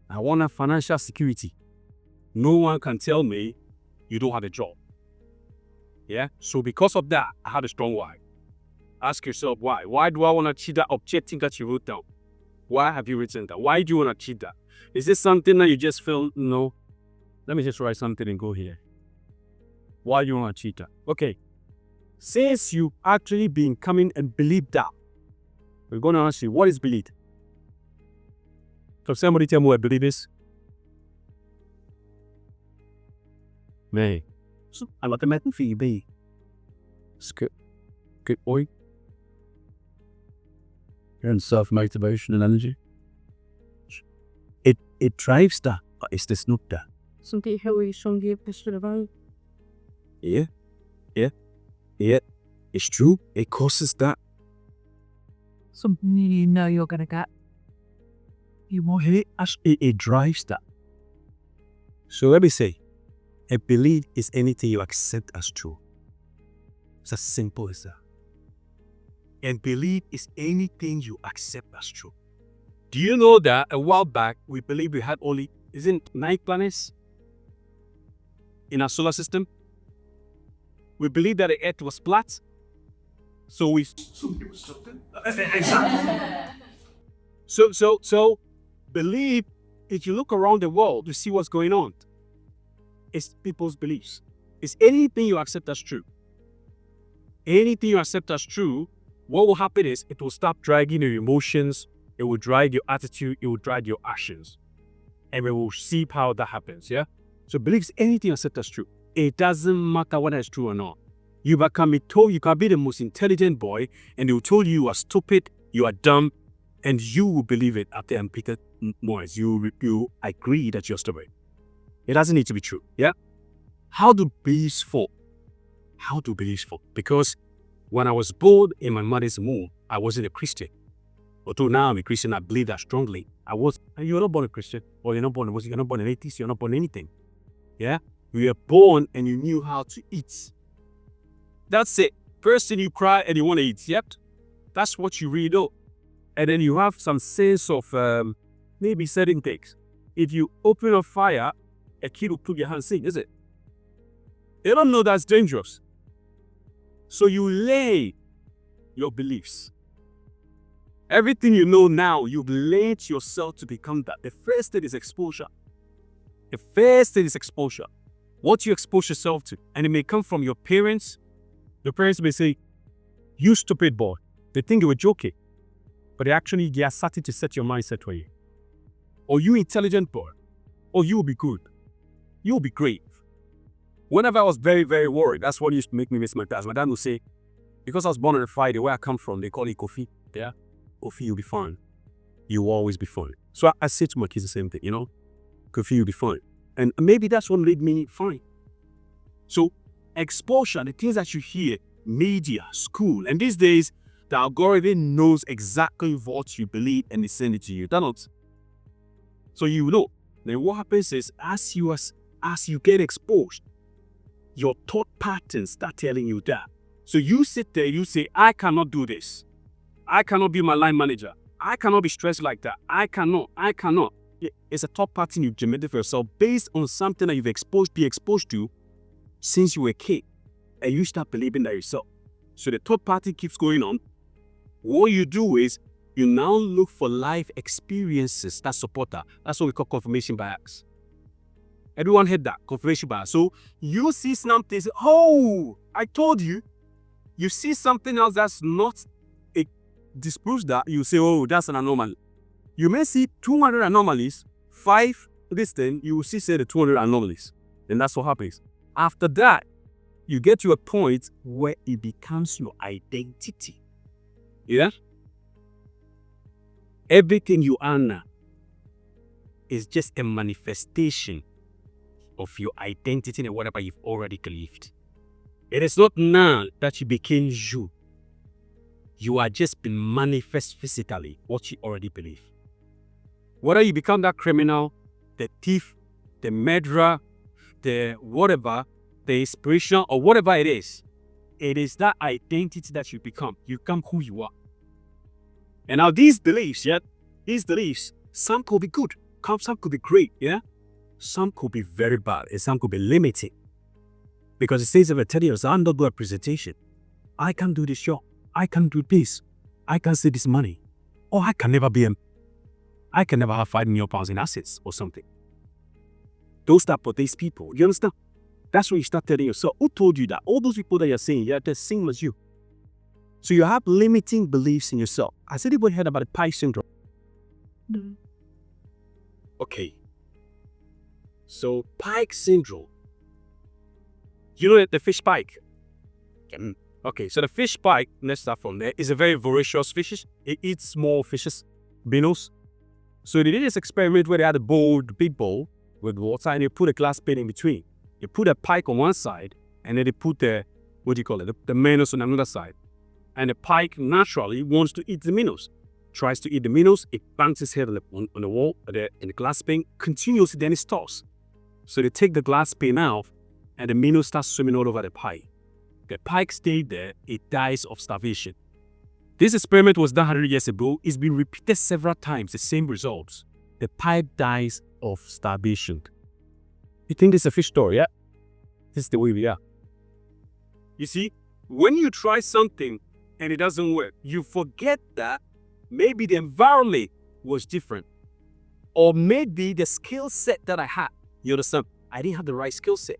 I want a financial security. No one can tell me you don't have a job. Yeah? So because of that, I had a strong why. Ask yourself why. Why do I want to achieve that objective that you wrote down? Why have you written that? Why do you want to achieve that? Is this something that you just feel, no? Let me just write something and go here. Why do you want to achieve that? Okay. Since you actually been coming and believe that, we're going to ask you, what is belief? Can somebody tell me what belief is? Nee. En wat er met een 4B? Good boy. And self-motivation and energy. It drives that, but it's just not that. Something how we should be passionate about. Yeah. It's true. It causes that. Something you know you're going to get. It drives that. So let me say, a belief is anything you accept as true. It's as simple as that. And belief is anything you accept as true. Do you know that a while back, we believed we had only, 9 planets in our solar system? We believed that the Earth was flat. So we... So believe, if you look around the world, you see what's going on. It's people's beliefs. It's anything you accept as true. Anything you accept as true, what will happen is it will stop dragging your emotions, it will drag your attitude, it will drag your actions. And we will see how that happens, yeah? So believe is anything you accept as true. It doesn't matter whether it's true or not. You can be the most intelligent boy, and they will tell you are stupid, you are dumb, and you will believe it after repeated noise. You agree that you're stupid. It doesn't need to be true, yeah? How do beliefs fall? Because when I was born in my mother's womb, I wasn't a Christian. Although now I'm a Christian, I believe that strongly. You're not born a Christian, or you're not born an atheist, you're not born anything. Yeah? You were born and you knew how to eat. That's it. First thing you cry and you want to eat, yep? That's what you really know. And then you have some sense of maybe certain things. If you open a fire, a kid will put your hand in, is it? They don't know that's dangerous. So you lay your beliefs. Everything you know now, you've laid yourself to become that. The first thing is exposure. What you expose yourself to. And it may come from your parents. The parents may say, you stupid boy. They think you were joking. But they are starting to set your mindset for you. Or you intelligent boy. Or you will be good. You will be great. Whenever I was very, very worried, that's what used to make me miss my class. My dad would say, because I was born on a Friday, where I come from, they call it Kofi. Yeah? Kofi, you'll be fine. You will always be fine. So I say to my kids the same thing, Kofi, you'll be fine. And maybe that's what made me fine. So exposure, the things that you hear, media, school, and these days, the algorithm knows exactly what you believe and they send it to you. Donald. So you know. Then what happens is, as you get exposed, your thought patterns start telling you that. So you sit there, you say, I cannot do this. I cannot be my line manager. I cannot be stressed like that. I cannot. It's a thought pattern you've generated for yourself based on something that you've been exposed to since you were a kid. And you start believing that yourself. So the thought pattern keeps going on. What you do is, You now look for life experiences that support that. That's what we call confirmation bias. Everyone heard that, confirmation bias. So you see something, say, oh, I told you. You see something else that's not, it disproves that, you say, oh, that's an anomaly. You may see 200 anomalies, 5 this thing, you will see, say, the 200 anomalies. Then that's what happens. After that, you get to a point where it becomes your identity. Yeah? Everything you are now is just a manifestation of your identity and whatever you've already believed. It is not now that you became you. You are just been manifest physically what you already believe. Whether you become that criminal, the thief, the murderer, the whatever, the inspirational or whatever it is that identity that you become. You become who you are. And now these beliefs, some could be good, some could be great, yeah? Some could be very bad, and some could be limiting. Because it says, if I tell you, I'm not good at presentation, I can't do this job, I can't do this, I can't see this money, or I can never have £5 million in assets or something. Those type of these people, you understand? That's when you start telling yourself, who told you that? All those people that you're saying, yeah, they're the same as you. So you have limiting beliefs in yourself. Has anybody heard about the pie syndrome? No. Okay. So pike syndrome. You know the fish pike? Okay, so the fish pike, let's start from there, is a very voracious fish. It eats small fishes, minnows. So they did this experiment where they had a bowl, the big bowl with water, and they put a glass pane in between. They put a pike on one side, and then they put the minnows on another side. And the pike naturally wants to eat the minnows. Tries to eat the minnows, it bangs its head on the wall, in the glass pane, continuously, then it stops. So they take the glass pane out, and the minnow starts swimming all over the pike. The pike stayed there, it dies of starvation. This experiment was done 100 years ago. It's been repeated several times, the same results. The pike dies of starvation. You think this is a fish story, yeah? This is the way we are. You see, when you try something and it doesn't work, you forget that maybe the environment was different. Or maybe the skill set that I had, you understand? I didn't have the right skill set.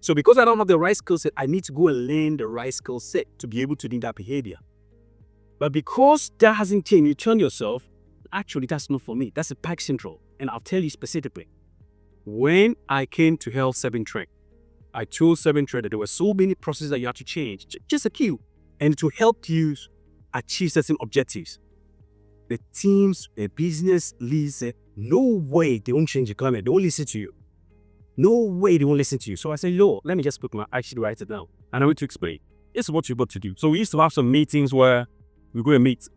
So because I don't have the right skill set, I need to go and learn the right skill set to be able to do that behavior. But because that hasn't changed, you turn yourself, actually that's not for me. That's a pike syndrome. And I'll tell you specifically. When I came to Health 7 Train, I told 7 Train that there were so many processes that you have to change, just a few, and to help you achieve certain objectives. The teams, the business leads said, no way they won't change the climate. They won't listen to you. No way they won't listen to you. So I said, no, let me just actually write it down. And I went to explain. This is what you're about to do. So we used to have some meetings where we go and meet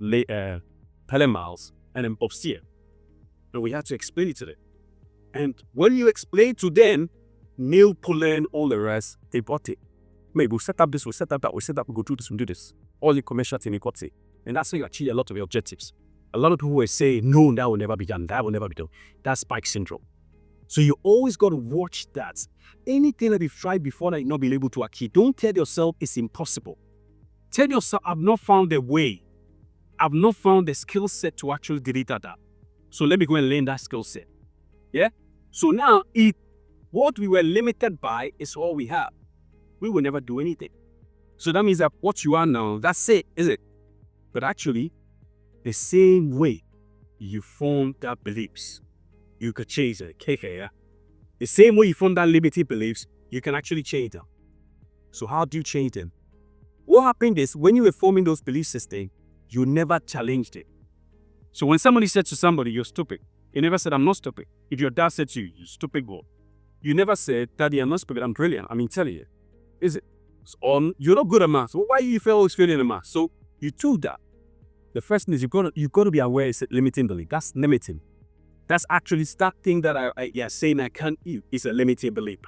Helen Miles and then Bob Steer. And we had to explain it to them. And when you explain to them, Neil Pullen, all the rest, they bought it. Maybe we'll set up this, we'll set up that, we'll set up, we'll go do this, we'll do this. All the commercial thing you got it. And that's how you achieve a lot of your objectives. A lot of people will say, no, that will never be done, that will never be done. That's spike syndrome. So you always got to watch that. Anything that you've tried before that you've not been able to achieve, don't tell yourself it's impossible. Tell yourself, I've not found a way. I've not found the skill set to actually deliver that. So let me go and learn that skill set. Yeah? So now, if what we were limited by is all we have, we will never do anything. So that means that what you are now, that's it, is it? But actually, the same way you form that beliefs, you could change it. Yeah? The same way you form that limited beliefs, you can actually change them. So how do you change them? What happened is, when you were forming those belief systems, you never challenged it. So when somebody said to somebody, you're stupid, you never said, I'm not stupid. If your dad said to you, you stupid boy, you never said, Daddy, I'm not stupid, I'm brilliant. I'm intelligent. Is it? So, you're not good at math. So why are you always failing in math? So you told that. The first thing is you've got to be aware it's a limiting belief. That's limiting. That's actually that thing that saying I can't eat is a limiting belief.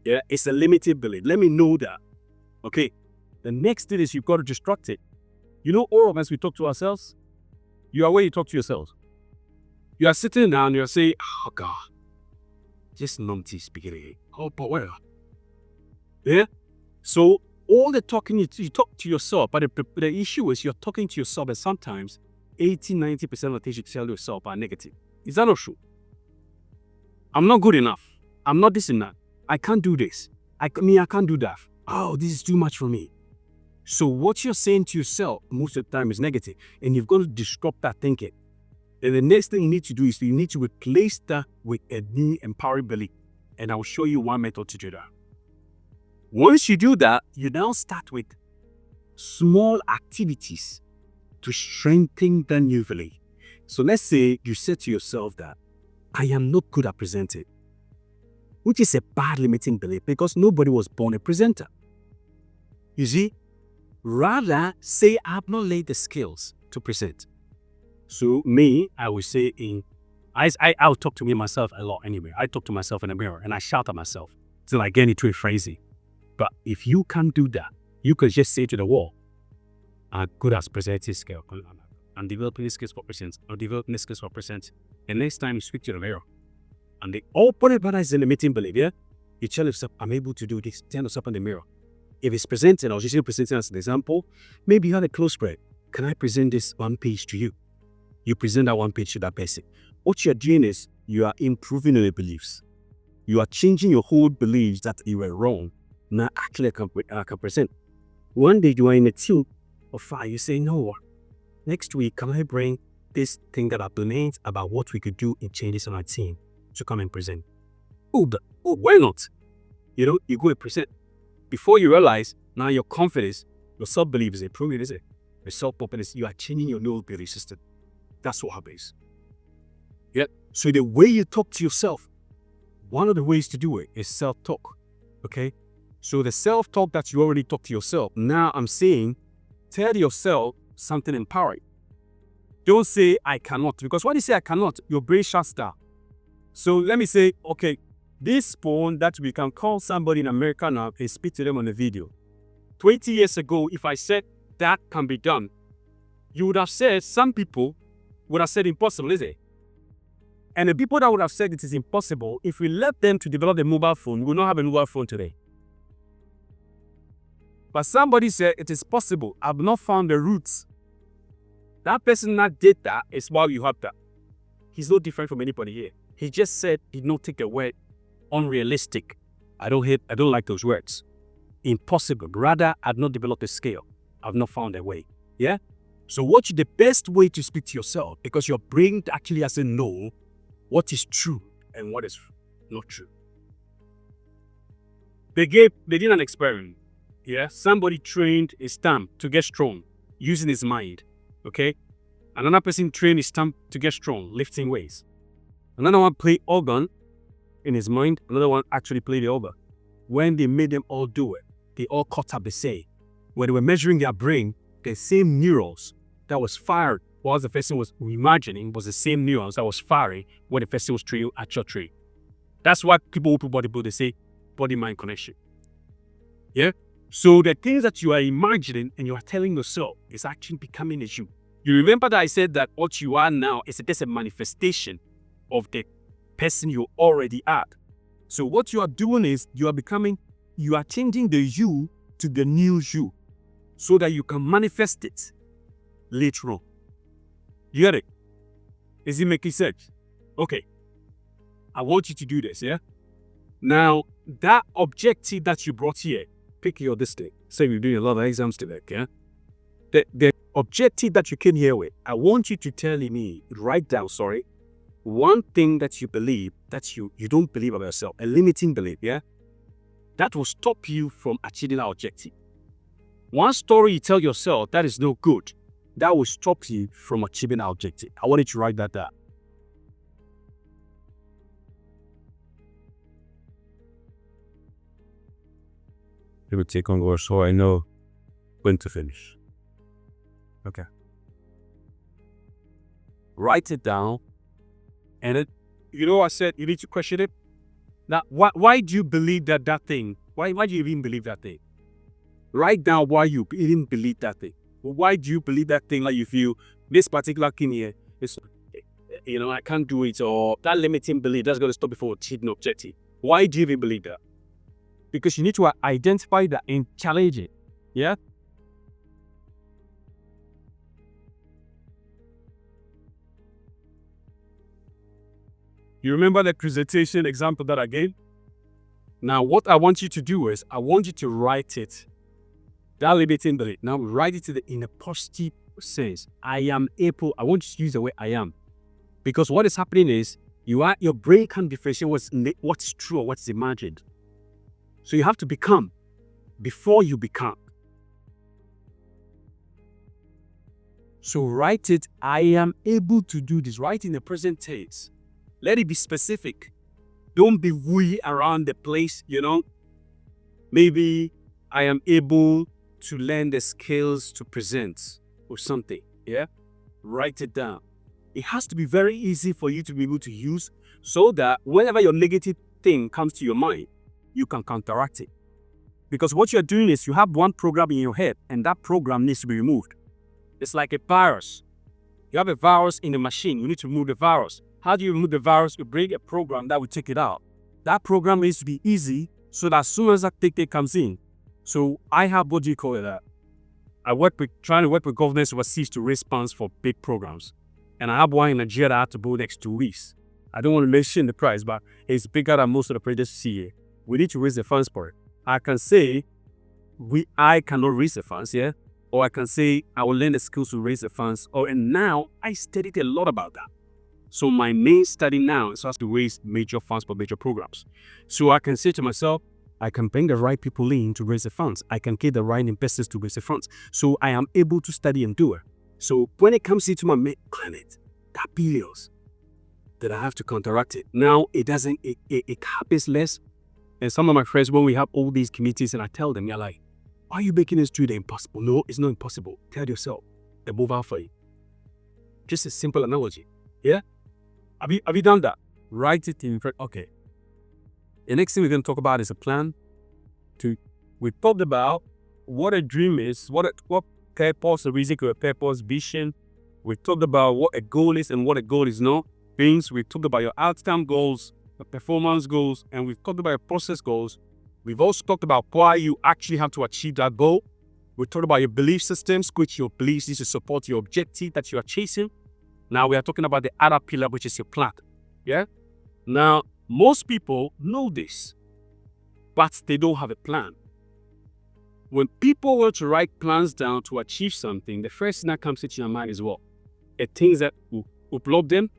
Yeah, it's a limiting belief. Let me know that. Okay. The next thing is you've got to destruct it. You know, all of us, we talk to ourselves. You are where you talk to yourselves. You are sitting down and you're saying, oh God, just numpty spaghetti. Oh, but where? Yeah? So all the talking, you talk to yourself, but the issue is you're talking to yourself, and sometimes 80-90% of things you tell yourself are negative. Is that not true? I'm not good enough. I'm not this and that. I can't do this. I can't do that. Oh, this is too much for me. So what you're saying to yourself most of the time is negative, and you've got to disrupt that thinking. And the next thing you need to do is you need to replace that with a new empowering belief. And I'll show you one method to do that. Once you do that, you now start with small activities to strengthen the new belief. So let's say you said to yourself that I am not good at presenting, which is a bad limiting belief because nobody was born a presenter. You see, rather say I've not laid the skills to present. So me, I would say I'll talk to me myself a lot anyway. I talk to myself in the mirror and I shout at myself till I get into a frenzy. But if you can't do that, you could just say to the wall, I'm good at presenting skills. I'm developing skills for present. I'm developing skills for present. And next time you speak to the mirror, and they all put it as in the meeting belief, yeah? You tell yourself, I'm able to do this. Tell yourself in the mirror. If it's presenting, I was just presenting as an example, maybe you had a close friend. Can I present this one page to you? You present that one page to that person. What you're doing is you are improving on your beliefs. You are changing your whole beliefs that you were wrong. Now actually I can present. One day you are in a team of 5. You say, no, next week can I bring this thing that I believed about what we could do in changes on our team to come and present? Oh, why not? You go and present. Before you realize, now your confidence, your self-belief is improving, is it? Your self-confidence, you are changing your new belief system. That's what happens. Yeah. So the way you talk to yourself, one of the ways to do it is self-talk. Okay. So the self-talk that you already talk to yourself, now I'm saying, tell yourself something empowering. Don't say I cannot, because when you say I cannot, your brain shuts down. So let me say, okay, this phone that we can call somebody in America now and speak to them on a video. 20 years ago, if I said that can be done, you would have said, some people would have said impossible, is it? And the people that would have said it is impossible, if we left them to develop a mobile phone, we would not have a mobile phone today. But somebody said it is possible. I've not found the roots. That person that did that is why you have that. He's no different from anybody here. He just said he did not take the word unrealistic. I don't like those words. Impossible. Rather, I've not developed a scale. I've not found a way. Yeah? So what's the best way to speak to yourself? Because your brain actually has to know what is true and what is not true. They did an experiment. Yeah? Somebody trained his thumb to get strong using his mind. Okay? Another person trained his thumb to get strong, lifting weights. Another one played organ in his mind. Another one actually played the organ. When they made them all do it, they all caught up the same. When they were measuring their brain, the same neurons that was fired while the person was imagining was the same neurons that was firing when the person was training actual training. That's why people who bodybuilding, they say body-mind connection. Yeah? So the things that you are imagining and you are telling yourself is actually becoming a you. You remember that I said that what you are now is just a manifestation of the person you already are. So what you are doing is you are changing the you to the new you so that you can manifest it later on. You get it? Is it making sense? Okay. I want you to do this, yeah? Now, that objective that you brought here, pick your district. Say you're doing a lot of exams today, yeah? The objective that you came here with, I want you to tell me, write down, one thing that you believe that you don't believe about yourself, a limiting belief, yeah? That will stop you from achieving that objective. One story you tell yourself that is no good, that will stop you from achieving that objective. I want you to write that down. It will take longer so I know when to finish. Okay. Write it down. And I said you need to question it. Now, why do you believe that thing? Why do you even believe that thing? Write down why you even believe that thing. Why do you believe that thing? Like you feel this particular thing here is, I can't do it, or that limiting belief that's going to stop you from achieving an objective. Why do you even believe that? Because you need to identify that and challenge it. Yeah? You remember the presentation example that I gave? Now, what I want you to do is, I want you to write it. That limiting belief. Now, write it in a positive sense. I am able. I want you to use the word I am. Because what is happening is, your brain can't differentiate what's true or what's imagined. So you have to become before you become. So write it, I am able to do this. Write in the present tense. Let it be specific. Don't be wooey around the place, Maybe I am able to learn the skills to present or something, yeah? Write it down. It has to be very easy for you to be able to use so that whenever your negative thing comes to your mind, you can counteract it. Because what you're doing is you have one program in your head and that program needs to be removed. It's like a virus. You have a virus in the machine. You need to remove the virus. How do you remove the virus? You bring a program that will take it out. That program needs to be easy so that as soon as that ticket comes in. So I have, what do you call it? Trying to work with governments overseas to raise funds for big programs. And I have one in Nigeria that I have to build next 2 weeks. I don't want to mention the price, but it's bigger than most of the projects you see here. We need to raise the funds for it. I can say, I cannot raise the funds, yeah? Or I can say, I will learn the skills to raise the funds. And now, I studied a lot about that. So my main study now is how to raise major funds for major programs. So I can say to myself, I can bring the right people in to raise the funds. I can get the right investors to raise the funds. So I am able to study and do it. So when it comes into my main planet, that billions, that I have to counteract it. Now, it happens less. And some of my friends, when we have all these committees and I tell them, you're like, why are you making this do the impossible? No, it's not impossible. Tell yourself, they move out for you. Just a simple analogy. Yeah? Have you done that? Write it in front. Okay. The next thing we're going to talk about is a plan. We talked about what a dream is, what purpose, a reason to a purpose, vision. We talked about what a goal is and what a goal is not. Things. We talked about your outcome goals, the performance goals, and we've talked about your process goals. We've also talked about why you actually have to achieve that goal. We talked about your belief systems, which your beliefs need to support your objective that you are chasing. Now we are talking about the other pillar, which is your plan. Yeah? Now, most people know this, but they don't have a plan. When people want to write plans down to achieve something, the first thing that comes into your mind is what? Things that will block them.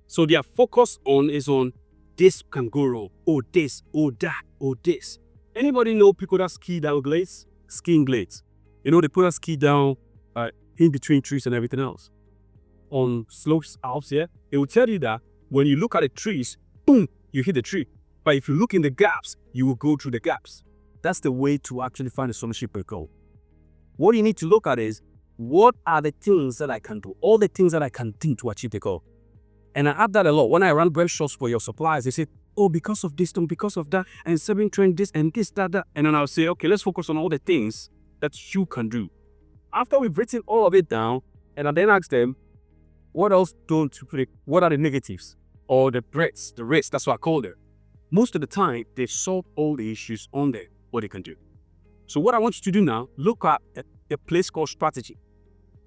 So their focus is on this can go wrong, or this, or that, or this. Anybody know people that ski down glades? Skiing glades. They put a ski down in between trees and everything else. On slopes out here, it will tell you that when you look at the trees, boom, you hit the tree. But if you look in the gaps, you will go through the gaps. That's the way to actually find a solution per goal. What you need to look at is, what are the things that I can do? All the things that I can do to achieve the goal. And I add that a lot. When I run workshops for your suppliers, they say, oh, because of this, because of that, and 7 trend this, and this, that. And then I'll say, okay, let's focus on all the things that you can do. After we've written all of it down, and I then ask them, what else don't you predict? What are the negatives? Or the threats, the risks, that's what I call them. Most of the time, they've solved all the issues on there, what they can do. So what I want you to do now, look at a place called strategy.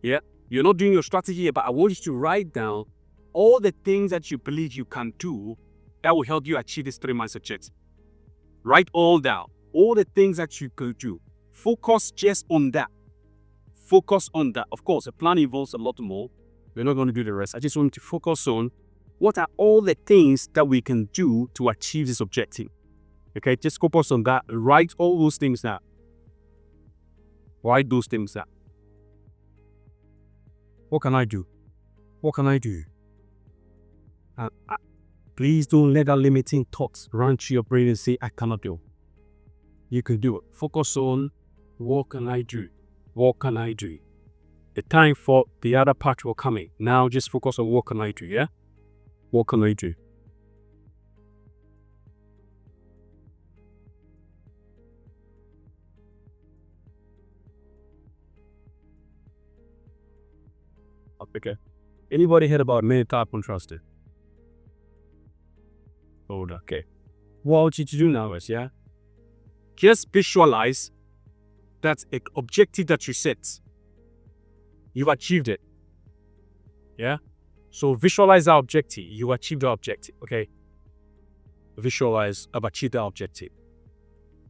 Yeah? You're not doing your strategy yet, but I want you to write down all the things that you believe you can do that will help you achieve this 3 months objective. Write all down. All the things that you could do. Focus just on that. Focus on that. Of course, a plan involves a lot more. We're not going to do the rest. I just want you to focus on what are all the things that we can do to achieve this objective. Okay, just focus on that. Write all those things down. Write those things down. What can I do? What can I do? Please don't let that limiting thoughts run through your brain and say, I cannot do. You can do it. Focus on, what can I do? What can I do? The time for the other part will come in. Now just focus on what can I do, yeah? What can I do? Okay. Anybody heard about mental contrasted? Oh, okay. What I want you to do now is, yeah, just visualize that objective that you set. You've achieved it. Yeah? So visualize that objective. You achieve the objective, okay? Visualize, I've achieved that objective.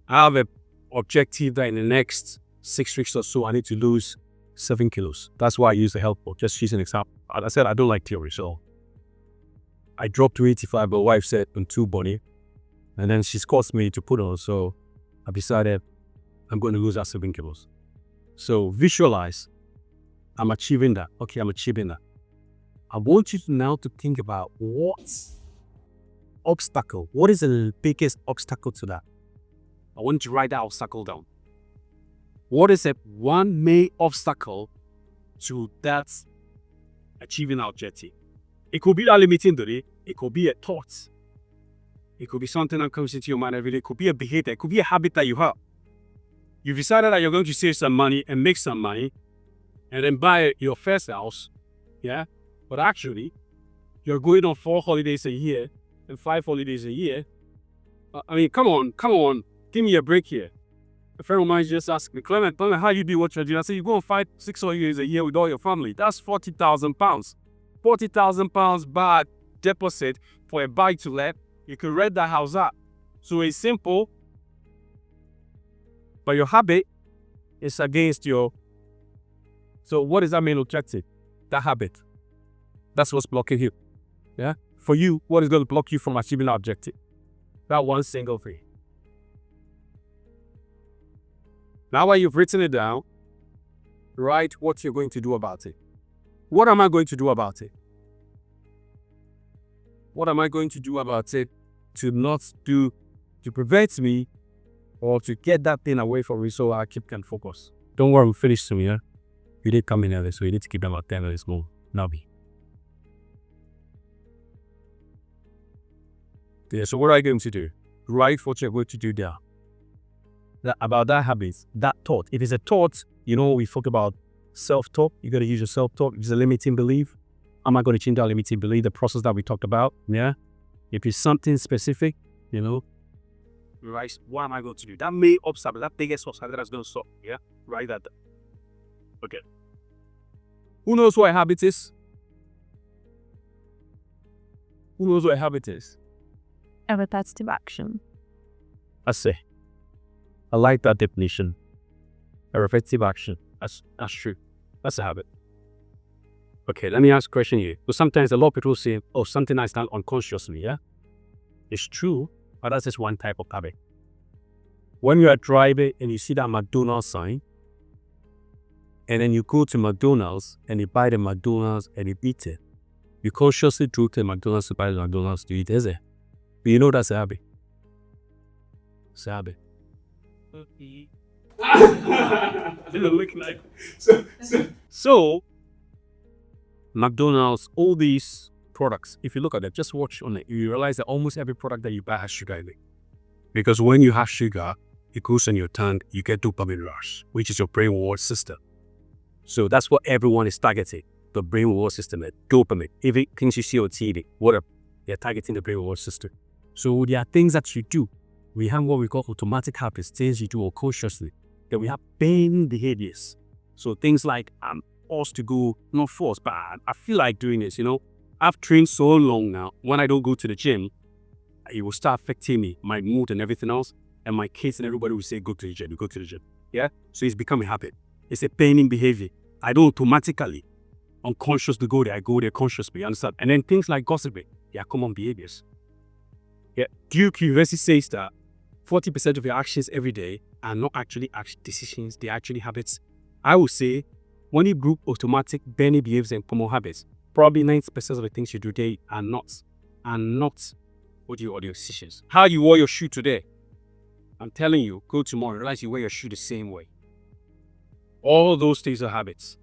I have an objective that in the next 6 weeks or so, I need to lose 7 kilos. That's why I use the health board. Just use an example. As I said, I don't like theory, so I dropped to 85, but wife said, I'm too body. And then she's caused me to put on, so I decided I'm going to lose that 7 kilos. So visualize, I'm achieving that. Okay, I'm achieving that. I want you to now to think about what is the biggest obstacle to that? I want you to write that obstacle down. What is the one main obstacle to that achieving that objective? It could be that limiting belief. It could be a thought. It could be something that comes into your mind every day. It could be a behavior. It could be a habit that you have. You've decided that you're going to save some money and make some money and then buy your first house. Yeah? But actually, you're going on 4 holidays a year and 5 holidays a year. I mean, come on. Give me a break here. A friend of mine just asked me, Clement, how you do what you're doing? I said, you go on 5, 6 holidays a year with all your family. That's 40,000 pounds. 40,000 pounds bad deposit for a buy to let. You could rent that house out. So it's simple. But your habit is against your... So what is that main objective? That habit. That's what's blocking you. Yeah? For you, what is going to block you from achieving that objective? That one single thing. Now when you've written it down, write what you're going to do about it. What am I going to do about it? What am I going to do about it to prevent me or to get that thing away from me so I can focus? Don't worry, we finished soon, yeah? You did come in early, so you need to keep them about 10 minutes more. Now be. Yeah, so what are you going to do? Write what you're going to do there. About that habit, that thought. If it's a thought, we talk about self-talk. You got to use your self-talk. If it's a limiting belief, am I going to change that limiting belief? The process that we talked about, yeah? If it's something specific, right, what am I going to do? That may obstacle, that biggest obstacle that's going to stop, yeah? Write that down. Okay. Who knows what a habit is? Who knows what a habit is? A repetitive action. I say. I like that definition. A repetitive action. That's true. That's a habit. Okay, let me ask a question here. So sometimes a lot of people say, oh, something I done unconsciously, yeah? It's true, but that's just one type of habit. When you are driving and you see that McDonald's sign, and then you go to McDonald's and you buy the McDonald's and you eat it, you consciously go to McDonald's to buy the McDonald's to eat, is it? But that's a habit. It's a habit. So, McDonald's, all these products, if you look at them, just watch on it, you realize that almost every product that you buy has sugar in it. Because when you have sugar, it goes in your tongue, you get dopamine rush, which is your brain reward system. So that's what everyone is targeting, the brain reward system, dopamine. Even things you see on TV, whatever, they're targeting the brain reward system. So there are things that you do. We have what we call automatic habits, things you do unconsciously. Then we have pain behaviors. So things like, I'm forced to go, not forced, but I feel like doing this, I've trained so long now. When I don't go to the gym, it will start affecting me, my mood and everything else. And my kids and everybody will say, go to the gym, go to the gym. Yeah? So it's become a habit. It's a paining behavior. I don't automatically, unconsciously go there. I go there consciously, understand? And then things like gossiping, they are common behaviors. Yeah. Duke University says that 40% of your actions every day are not actually decisions, they're actually habits. I would say when you group automatic, benign behaviors and common habits, probably 90% of the things you do today are not what you are your decisions. How you wore your shoe today, I'm telling you, go tomorrow, realize you wear your shoe the same way. All those things are habits.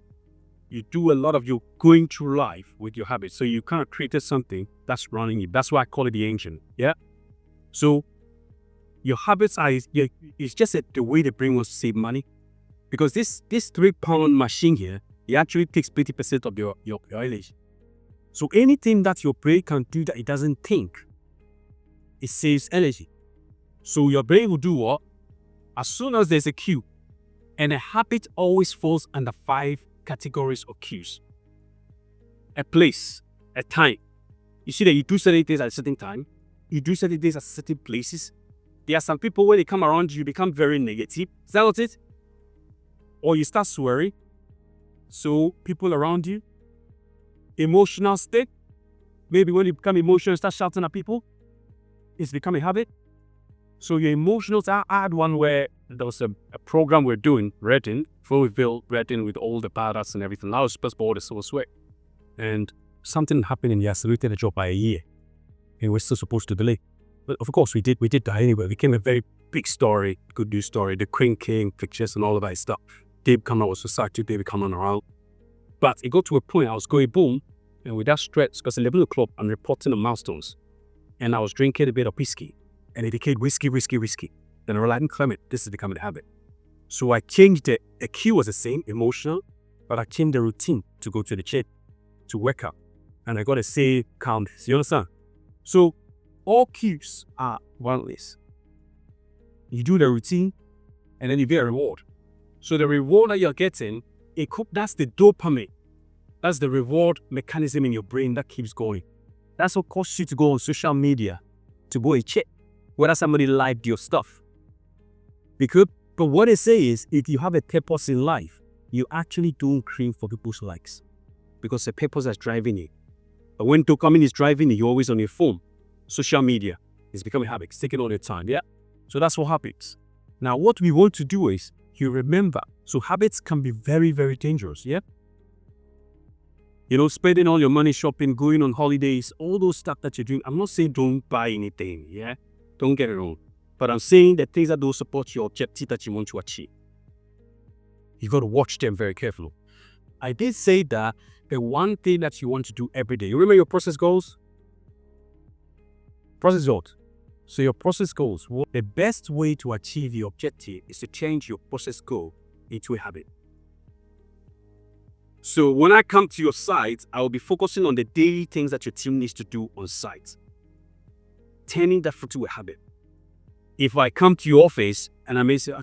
You do a lot of your going through life with your habits. So you kind of created something that's running you. That's why I call it the engine. Yeah. So your habits are, it's just the way the brain wants to save money. Because this 3-pound machine here, it actually takes 80% of your energy. So anything that your brain can do that it doesn't think, it saves energy. So your brain will do what? As soon as there's a cue, and a habit always falls under 5 categories of cues. A place, a time. You see that you do certain things at a certain time. You do certain things at certain places. There are some people, when they come around you, become very negative. Is that not it? Or you start swearing. So people around you, emotional state. Maybe when you become emotional, you start shouting at people. It's become a habit. So your emotional, I had one where there was a program we're doing, Reading, before we built Reading with all the badass and everything. I was supposed to order Civil Sweat. And something happened and he accelerated the job by a year. And we're still supposed to delay. But of course we did that anyway. It became a very big story, good news story, the Queen King pictures and all of that stuff. Dave Cameron was society, David Cameron around. But it got to a point I was going boom, and with that stress, because 11 o'clock, I'm reporting the milestones. And I was drinking a bit of whiskey. And it became whiskey. Then I realized, Clement, this is becoming a habit. So I changed it. The cue was the same, emotional, but I changed the routine to go to the gym, to work out. And I got to say, count. You understand? So all cues are one-less. You do the routine, and then you get a reward. So the reward that you're getting, that's the dopamine. That's the reward mechanism in your brain that keeps going. That's what causes you to go on social media, to go and check whether somebody liked your stuff. But what they say is, if you have a purpose in life, you actually don't crave for people's likes. Because the purpose is driving you. But when dopamine is driving you, you're always on your phone. Social media is becoming a habit. It's taking all your time, yeah? So that's what happens. Now, what we want to do is, you remember, so habits can be very, very dangerous, yeah? Spending all your money shopping, going on holidays, all those stuff that you're doing. I'm not saying don't buy anything, yeah? Don't get it wrong. But I'm saying the things that don't support your objective that you want to achieve. You got to watch them very carefully. I did say that the one thing that you want to do every day. You remember your process goals? Process goals. So your process goals, the best way to achieve your objective is to change your process goal into a habit. So when I come to your site, I will be focusing on the daily things that your team needs to do on site. Turning that into a habit. If I come to your office and I may say, I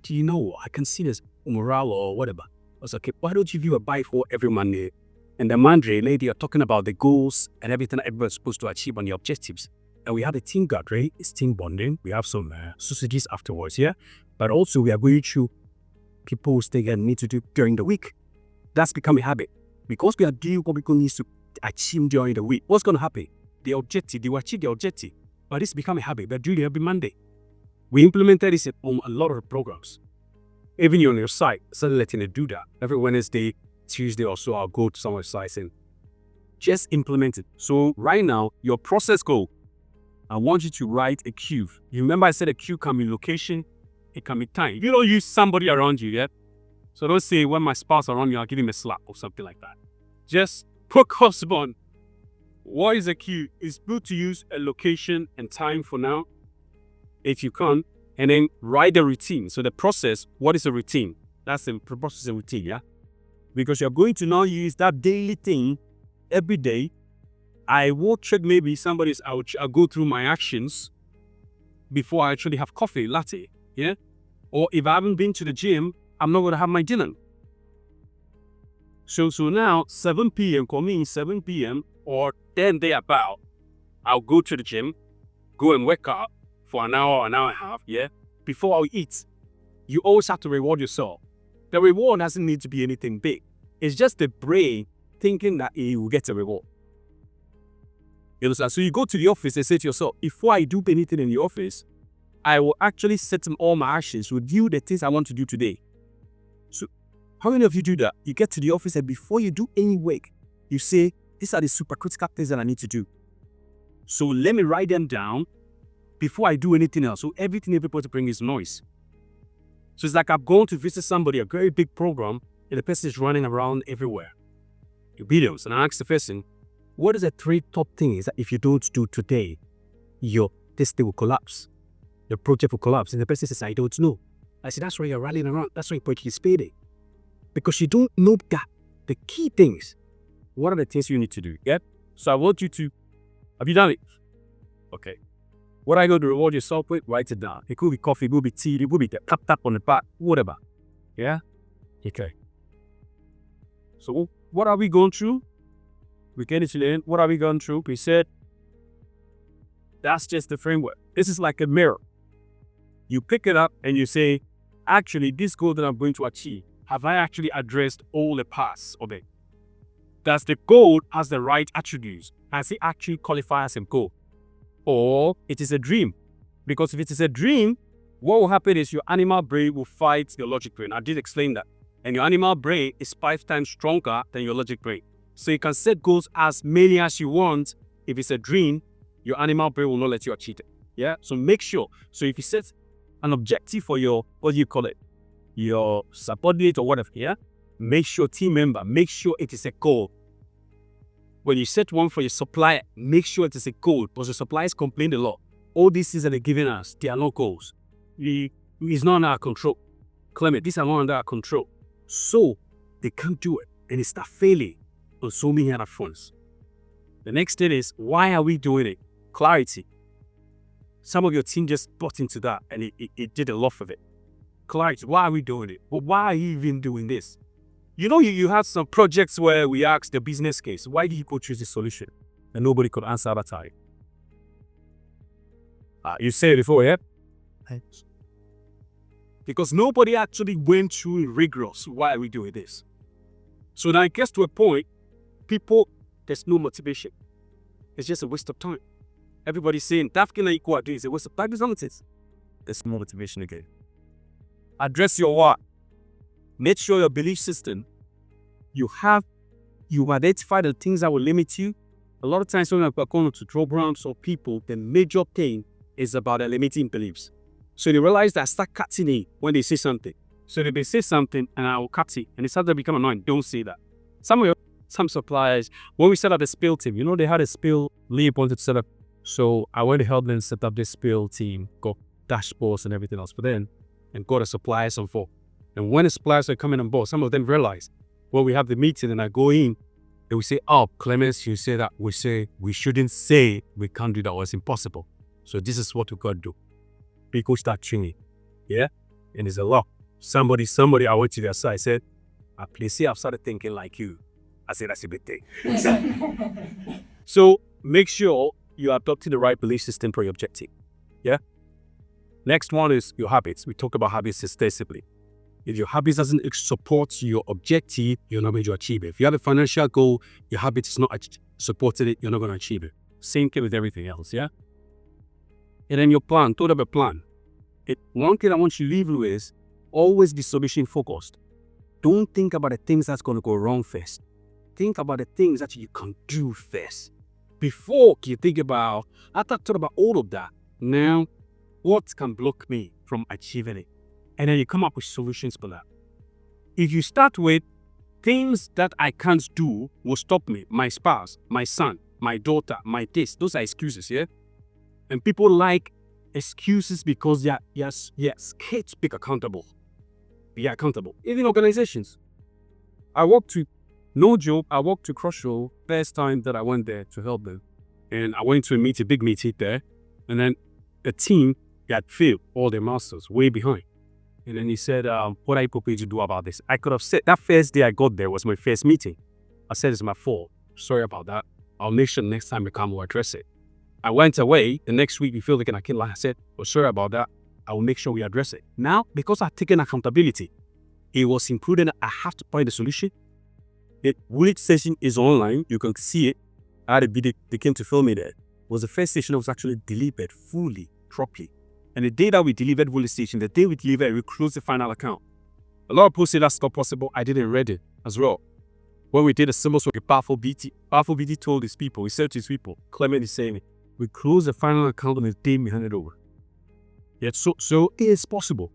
can see this morale or whatever. I was okay, why don't you view a buy for every Monday? And the Monday lady are talking about the goals and everything that everyone's supposed to achieve on your objectives. And we have a team gathering, it's team bonding. We have some sausages afterwards, yeah? But also we are going through people's things that need to do during the week. That's become a habit. Because we are doing what people need to achieve during the week. What's going to happen? The objective, they will achieve the objective. But it's become a habit. We're doing it every Monday. We implemented this on a lot of programs. Even on your site, started letting it do that. Every Wednesday, Tuesday or so, I'll go to someone's site and just implement it. So right now, your process goal, I want you to write a cue. You remember I said a cue can be location, it can be time. You don't use somebody around you, yeah? So don't say when my spouse around you, I'll give him a slap or something like that. Just focus on what is a cue. It's good to use a location and time for now, if you can, and then write the routine. So the process, what is a routine? That's the process of routine, yeah? Because you're going to now use that daily thing every day. I will check maybe I'll go through my actions before I actually have coffee, latte, yeah? Or if I haven't been to the gym, I'm not going to have my dinner. So now, 7 p.m., call me 7 p.m. or 10 day about, I'll go to the gym, go and work out for an hour and a half, yeah? Before I eat. You always have to reward yourself. The reward doesn't need to be anything big. It's just the brain thinking that it will get a reward. You understand? So you go to the office and say to yourself, before I do anything in the office, I will actually set all my actions, review the things I want to do today. So how many of you do that? You get to the office and before you do any work, you say, these are the super critical things that I need to do. So let me write them down before I do anything else. So everything everybody brings is noise. So it's like I'm going to visit somebody, a very big program, and the person is running around everywhere. Your videos, and I ask the person, what is the 3 top things that if you don't do today, this thing will collapse? The project will collapse. And the person says, I don't know. I said, that's why you're rallying around. That's why you're participating. Because you don't know that. The key things. What are the things you need to do? Yeah? So I want you to, have you done it? Okay. What are you going to reward yourself with? Write it down. It could be coffee, it could be tea, it could be tap on the back, whatever. Yeah? Okay. So what are we going through? We get it to the end. What are we going through? We said, that's just the framework. This is like a mirror. You pick it up and you say, actually, this goal that I'm going to achieve, have I actually addressed all the parts of it? Does the goal has the right attributes? Has it actually qualified as a goal? Or it is a dream? Because if it is a dream, what will happen is your animal brain will fight your logic brain. I did explain that. And your animal brain is 5 times stronger than your logic brain. So you can set goals as many as you want. If it's a dream, your animal brain will not let you achieve it. Yeah. So make sure. So if you set an objective for your, what do you call it? Your subordinate or whatever, yeah? Make sure, team member, make sure it is a goal. When you set one for your supplier, make sure it is a goal, because the suppliers complain a lot. All these things that they're giving us, they are not goals. It's not under our control. Clement, these are not under our control. So they can't do it, and they start failing on so many other fronts. The next thing is, why are we doing it? Clarity. Some of your team just bought into that, and it did a lot of it. Clarity, why are we doing it? But why are you even doing this? You know, you had some projects where we asked the business case, why did you choose this solution? And nobody could answer at that time. You said it before, yeah? Because nobody actually went through rigorous, why are we doing this? So now it gets to a point, people, there's no motivation. It's just a waste of time. Everybody's saying, that can equal doing is a waste of time. There's no motivation again. Address your what? Make sure your belief system, you identify the things that will limit you. A lot of times when we're going to programs or people, the major thing is about the limiting beliefs. So they realize that I start cutting it when they say something. So they say something and I will cut it. And it starts to become annoying. Don't say that. Some suppliers, when we set up the spill team, you know, they had a spill lead wanted to set up. So I went to help them set up this spill team, got dashboards and everything else for them, and got the suppliers on board. And when the suppliers are coming on board, some of them realize when we have the meeting and I go in, they will say, oh, Clemens, you say that. We say, we shouldn't say we can't do that or it's impossible. So this is what we got to do. People start training. Yeah? And it's a lot. Somebody, I went to their side, I said, I've started thinking like you. I said, that's a big thing. So make sure you're adopting the right belief system for your objective. Yeah? Next one is your habits. We talk about habits extensively. If your habits doesn't support your objective, you're not going to achieve it. If you have a financial goal, your habit is not supporting it, you're not going to achieve it. Same thing with everything else, yeah? And then your plan, thought of a plan. One thing I want you to leave with is always be solution focused. Don't think about the things that's going to go wrong first. Think about the things that you can do first. Before you think about, after I thought about all of that, now what can block me from achieving it? And then you come up with solutions for that. If you start with things that I can't do will stop me, my spouse, my son, my daughter, my this, those are excuses, yeah? And people like excuses because they are scared to be accountable. Be accountable. Even organizations. I walked to Crossroad first time that I went there to help them. And I went to a big meeting there. And then the team had failed all their masters, way behind. And then he said, what are you prepared to do about this? I could have said, that first day I got there was my first meeting. I said, it's my fault. Sorry about that. I'll make sure next time I come, we'll address it. I went away. The next week, we feel like I said, sorry about that. I will make sure we address it. Now, because I've taken accountability, it was imprudent. I have to find a solution. The Woolwich session is online. You can see it. I had a video, they came to film it there. It was the first session that was actually delivered fully, properly. And the day that we delivered Woolwich station, the day we delivered, we closed the final account. A lot of people say that's not possible. I didn't read it as well. When we did a similar with a powerful BT told his people, he said to his people, Clement is saying it, we closed the final account on the day we handed over. Yeah, so it is possible.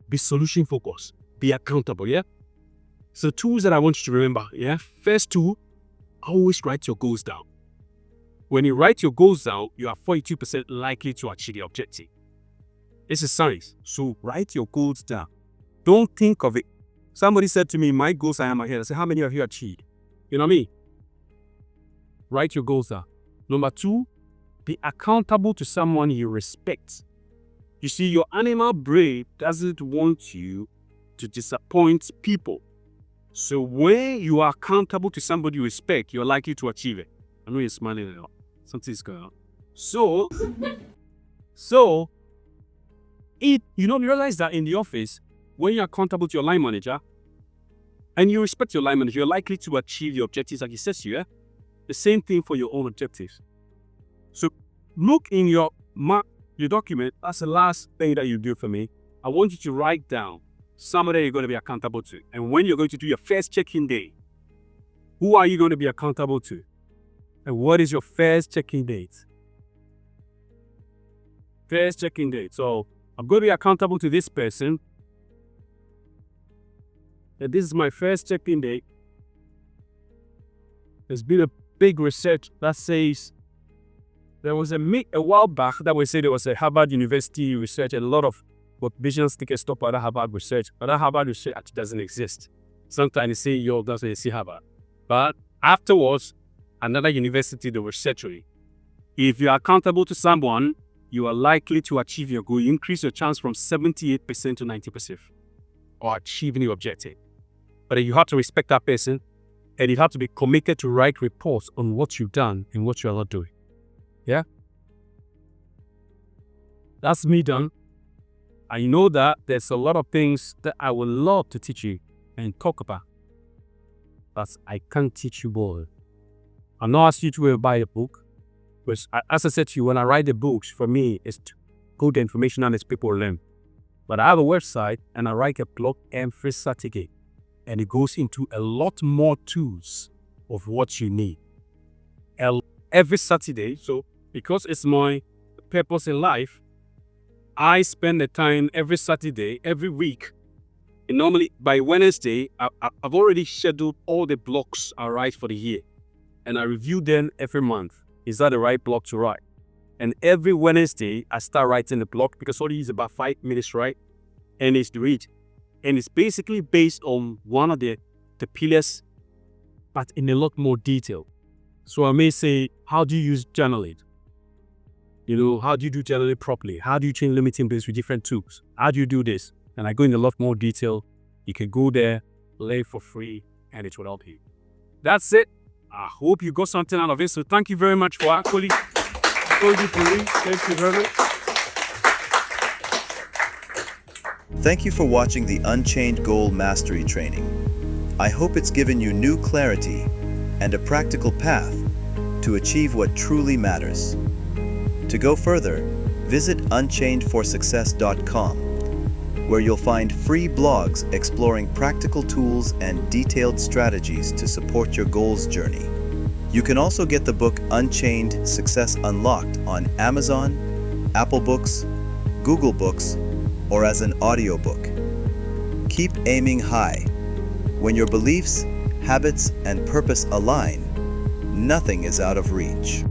Be solution focused. Be accountable, yeah? So tools that I want you to remember, yeah? First tool, always write your goals down. When you write your goals down, you are 42% likely to achieve the objective. It's a science. So write your goals down. Don't think of it. Somebody said to me, my goals are in my head. I said, how many have you achieved? You know what I mean? Write your goals down. Number 2, be accountable to someone you respect. You see, your animal brain doesn't want you to disappoint people. So when you are accountable to somebody you respect, you're likely to achieve it. I know you're smiling a lot. Something's going on. So you don't realize that in the office, when you're accountable to your line manager and you respect your line manager, you're likely to achieve your objectives like he says here. The same thing for your own objectives. So look in your document. That's the last thing that you do for me. I want you to write down somebody you're going to be accountable to. And when you're going to do your first check-in day, who are you going to be accountable to? And what is your first check-in date? First check-in date. So I'm going to be accountable to this person. And this is my first check-in date. There's been a big research that says there was a while back that we said there was a Harvard University research and a lot of business take a stop at that Harvard research. But that Harvard research actually doesn't exist. Sometimes they say, yo, that's why they see Harvard. But afterwards, another university, the research rate. If you are accountable to someone, you are likely to achieve your goal. You increase your chance from 78% to 90% or achieving your objective. But you have to respect that person and you have to be committed to write reports on what you've done and what you are not doing. Yeah? That's me done. I know that there's a lot of things that I would love to teach you and talk about, but I can't teach you all. I'm not asking you to buy a book, but as I said to you, when I write the books, for me, it's to put the information on as people learn. But I have a website and I write a blog every Saturday, and it goes into a lot more tools of what you need. Every Saturday, so because it's my purpose in life, I spend the time every Saturday, every week. And normally by Wednesday, I've already scheduled all the blogs I write for the year. And I review them every month. Is that the right blog to write? And every Wednesday, I start writing the blog because all it is about 5 minutes, right? And it's to read. And it's basically based on one of the pillars, but in a lot more detail. So I may say, how do you use journaling? How do you do journaling properly? How do you change limiting beliefs with different tools? How do you do this? And I go in a lot more detail. You can go there, learn for free, and it will help you. That's it. I hope you got something out of it. So thank you very much for actually told you to read. Thank you very much. Thank you for watching the Unchained Goal Mastery Training. I hope it's given you new clarity and a practical path to achieve what truly matters. To go further, visit unchainedforsuccess.com, where you'll find free blogs exploring practical tools and detailed strategies to support your goals journey. You can also get the book Unchained Success Unlocked on Amazon, Apple Books, Google Books, or as an audiobook. Keep aiming high. When your beliefs, habits, and purpose align, nothing is out of reach.